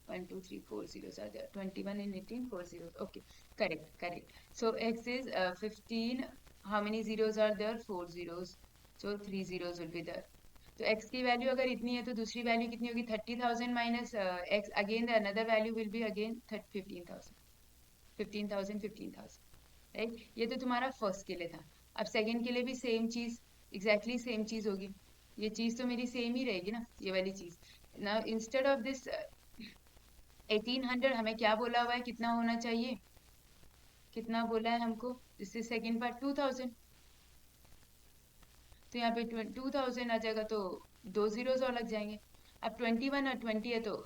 1 2 3 4 zeros are there. 21 and 18, 4 zeros. Okay, correct, correct. So x is 15. How many zeros are there? 4 zeros. So 3 zeros will be there. तो x की value अगर इतनी है तो दूसरी वैल्यू कितनी होगी, 30,000 minus x, again the another value will be again 15,000, 15,000, 15,000, right. ये तो तुम्हारा फर्स्ट के लिए था। अब सेकंड के लिए भी सेम चीज, एग्जैक्टली सेम चीज होगी, ये चीज तो मेरी सेम ही रहेगी ना, ये वाली चीज ना, इंस्टेड ऑफ दिस 1800 हमें क्या बोला हुआ है, कितना होना चाहिए, कितना बोला है हमको, दिस इज सेकेंड पार्ट 2000, तो यहाँ पे 2000 आ जाएगा, तो 2 zeros और लग जाएंगे। अब 21 और 20 है तो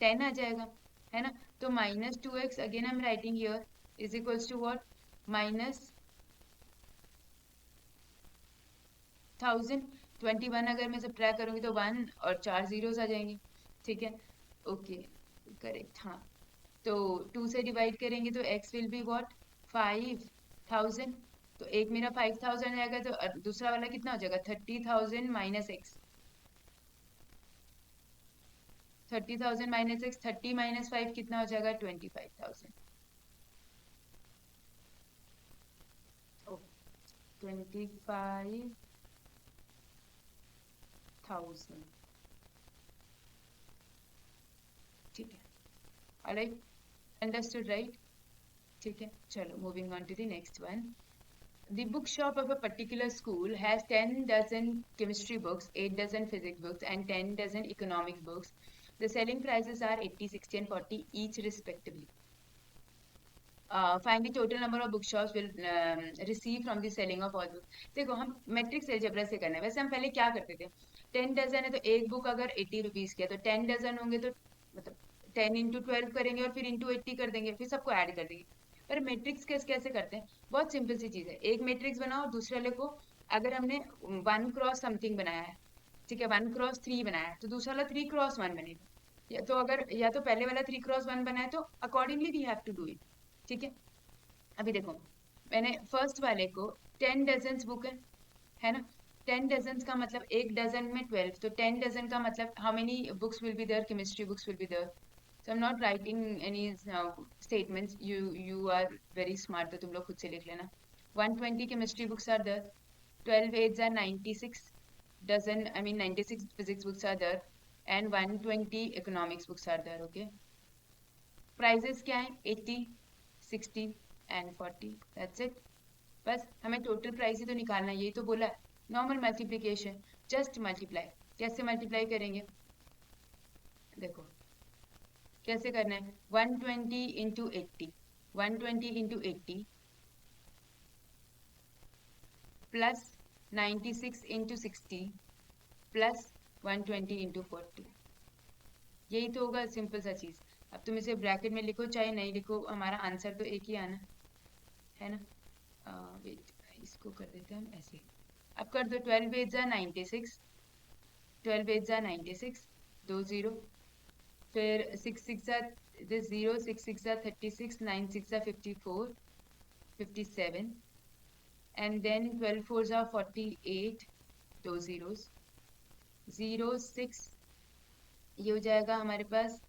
10 आ जाएगा, है ना। तो -2x again I am writing here is equals to what, -1000, 21 अगर मैं सब्ट्रैक्ट करूंगी तो 1 और 4 zeros आ जाएंगे, ठीक है, ओके, करेक्ट, हाँ। तो 2 से डिवाइड करेंगे तो x विल बी व्हाट, 5,000, तो एक मेरा 5,000 आएगा, तो दूसरा वाला कितना हो जाएगा, 30,000 minus x, 30,000 minus x, 30 minus 5 कितना हो जाएगा, 25,000, 25,000, ठीक है, ऑलराइट, अंडरस्टूड, राइट, ठीक है, चलो moving on to the next one. The bookshop of a particular school has 10 dozen chemistry books, 8 dozen physics books, and 10 dozen economics books. The selling prices are 80, 60, and 40 each respectively. Find the total number of bookshops will receive from the selling of all books. देखो हम matrix algebra से करना है, वैसे हम पहले क्या करते थे, 10 डजन है तो एक बुक अगर 80 रुपीज की है तो 10 डजन होंगे तो मतलब 10 × 12 करेंगे और फिर ×80 कर देंगे, फिर सबको ऐड कर देंगे। पर मैट्रिक्स कैसे करते हैं, बहुत सिंपल सी चीज है, एक मैट्रिक्स बनाओ और दूसरे वाले को, अगर हमने 1 क्रॉस समथिंग बनाया है, ठीक है, 1 क्रॉस 3 बनाया है, तो दूसरा वाला 3 क्रॉस 1 बनेगा, या तो अगर या तो पहले वाला 3 क्रॉस 1 बनाया तो accordingly we have to do it, ठीक है। अभी देखो मैंने फर्स्ट वाले को 10 डजन बुक है ना, 10 डजन का मतलब एक डजन में 12, तो 10 डजन का मतलब how many books will be there, chemistry books will be there, so I'm not writing any statements, you are very smart, तो तुम लोग खुद से लिख लेना, 120 chemistry books are there, 12 8s are 96 dozen, I mean 96 physics books are there, and 120 economics books are there. Okay, prices क्या है 80, 60 and 40. That's it. बस हमें टोटल प्राइस ही तो निकालना है, यही तो बोला है. Normal multiplication, just multiply. कैसे मल्टीप्लाई करेंगे देखो कैसे करना है. 120 into 80, 120 into 80 plus 96 into 60 plus 120 into 40. यही तो होगा सिंपल सा चीज. अब तुम इसे ब्रैकेट में लिखो चाहे नहीं लिखो, हमारा आंसर तो एक ही आना है ना. वेट, इसको कर देते हैं हम ऐसे. अब कर दो. 12 8 जा 96, 12 8 जा 96, 2 0. फिर 6 6 जा this 0, 6 6 जा 36, 9 6 जा 54, 57. And then 12 4 जा 48, 2 zeros, 0 6, ये हो जाएगा हमारे पास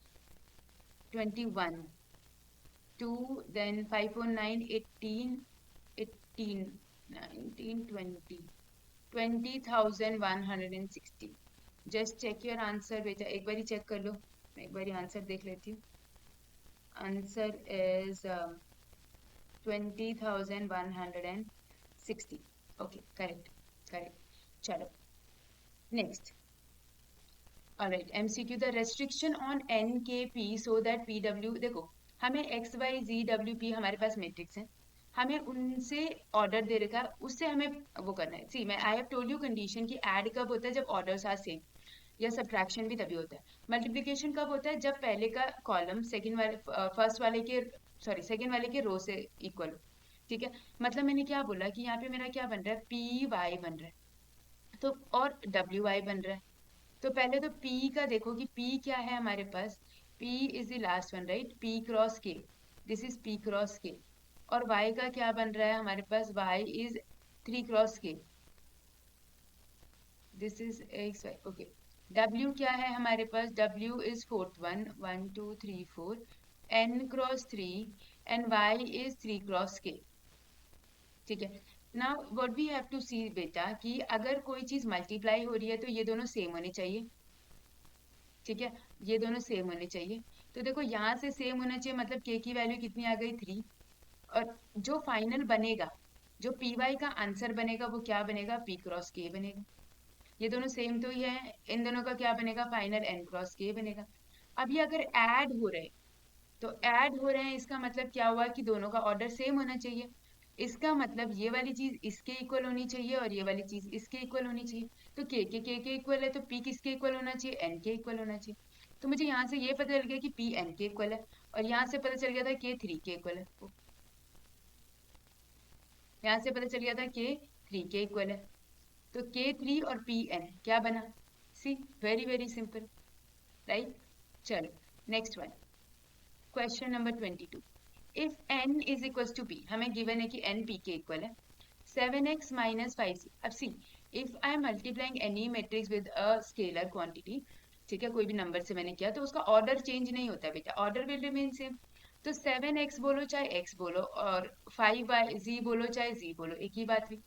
21, 2, then 5 4 9 18, 18 19 20, 20,160. Just check your answer बेटा, एक बार चेक कर लो. मैं एक बार आंसर देख लेती हूँ. Answer is 20,160. Okay, correct correct. चलो next. Alright, MCQ. The restriction on NKP so that PW. देखो हमें X Y G W P हमारे पास मैट्रिक्स है, हमें उनसे ऑर्डर दे रखा है, उससे हमें वो करना है. सी मैं I have told you condition की ऐड कब होता है जब ऑर्डर्स आर सेम, या सब्ट्रैक्शन भी तभी होता है. मल्टीप्लिकेशन कब होता है जब पहले का कॉलम सेकंड वाले फर्स्ट वाले के सॉरी सेकंड वाले के रो से इक्वल हो. ठीक है, मतलब मैंने क्या बोला कि यहाँ पे मेरा क्या बन रहा है, पी वाई बन रहा है तो, और डब्ल्यू वाई बन रहा है. तो पहले तो P का देखो कि P क्या है हमारे पास. P is the last one right, P cross K. This is P cross K. और Y का क्या बन रहा है हमारे पास, Y is 3 cross K. This is X Y. Okay, W क्या है हमारे पास, W is fourth one, 1 2 3 4, N cross 3 and Y is 3 cross K. ठीक है. Now what we have to see बेटा कि अगर कोई चीज मल्टीप्लाई हो रही है तो ये दोनों सेम होने चाहिए. ठीक है, ये दोनों सेम होने चाहिए. तो देखो यहाँ से सेम होना चाहिए, मतलब के की वैल्यू कितनी आ गई 3. और जो फाइनल बनेगा, जो पी वाई का आंसर बनेगा वो क्या बनेगा, पी क्रॉस के बनेगा. ये दोनों सेम तो ही है, इन दोनों का क्या बनेगा, फाइनल एन क्रॉस के बनेगा. अब ये अगर ऐड हो रहे, तो ऐड हो रहे हैं इसका मतलब क्या हुआ कि दोनों का ऑर्डर सेम होना चाहिए. इसका मतलब ये वाली चीज इसके इक्वल होनी चाहिए और ये वाली चीज इसके इक्वल होनी चाहिए. तो के इक्वल है तो पी किसके इक्वल होना चाहिए, एन के इक्वल होना चाहिए. तो मुझे यहाँ से ये पता चल गया कि पी एन के इक्वल है, और यहाँ से पता चल गया था के थ्री के इक्वल है. यहाँ से पता चल गया था के थ्री के इक्वल है. तो के थ्री और पी एन क्या बना, see very very simple right. चलो next one, question number 22. If n is equal to p, हमें गिवन है कि n p के इक्वल है. 7x minus 5c. अब see, if I am multiplying any matrix with a scalar quantity, ठीक है, कोई भी नंबर से मैंने किया तो उसका ऑर्डर चेंज नहीं होता बेटा, ऑर्डर विल रिमेन सेम. तो 7x बोलो चाहे x बोलो, और 5z बोलो चाहे z बोलो, एक ही बात हुई.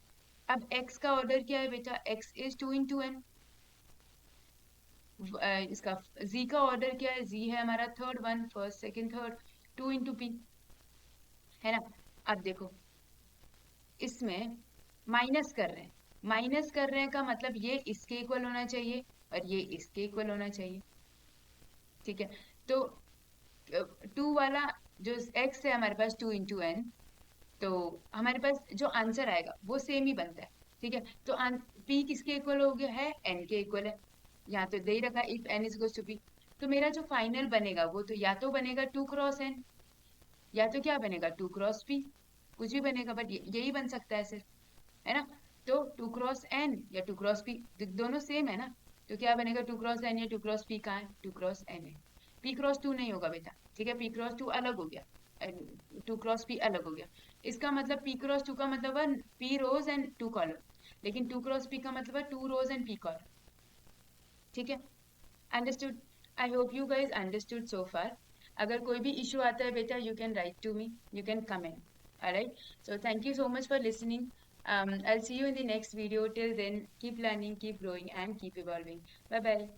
अब x का ऑर्डर क्या है बेटा, x इज 2 इंटू एन. इसका z का ऑर्डर क्या है, z है हमारा third one, first second third, 2 into p, है ना. अब देखो इसमें माइनस कर रहे हैं, माइनस कर रहे हैं का मतलब ये इसके इक्वल होना चाहिए और ये इसके इक्वल होना चाहिए. ठीक है, तो 2 वाला जो x है हमारे पास 2 इंटू एन, तो हमारे पास जो आंसर आएगा वो सेम ही बनता है. ठीक है, तो p किसके इक्वल हो गया है, n के इक्वल है. यहाँ तो दे ही रखा if n is equal to p. तो मेरा जो फाइनल बनेगा वो तो या तो बनेगा 2 क्रॉस n, या तो क्या बनेगा 2 क्रॉस p, कुछ भी बनेगा, बट यही बन सकता है सिर्फ, है ना. तो 2 क्रॉस n या 2 क्रॉस p दोनों सेम है ना. तो क्या बनेगा 2 क्रॉस n या 2 क्रॉस p, कहाँ है 2 क्रॉस n है. p क्रॉस 2 नहीं होगा बेटा, ठीक है, p क्रॉस 2 अलग हो गया, 2 क्रॉस p अलग हो गया. इसका मतलब p क्रॉस 2 का मतलब है p रोज एंड 2 कॉलम, लेकिन 2 क्रॉस p का मतलब है 2 रोज एंड p कॉलम. ठीक है, understood. I hope you guys understood so far. अगर कोई भी इशू आता है बेटा, you can write to me, you can comment. Alright, so thank you so much for listening. I'll see you in the next video. Till then, keep learning, keep growing, and keep evolving. Bye bye.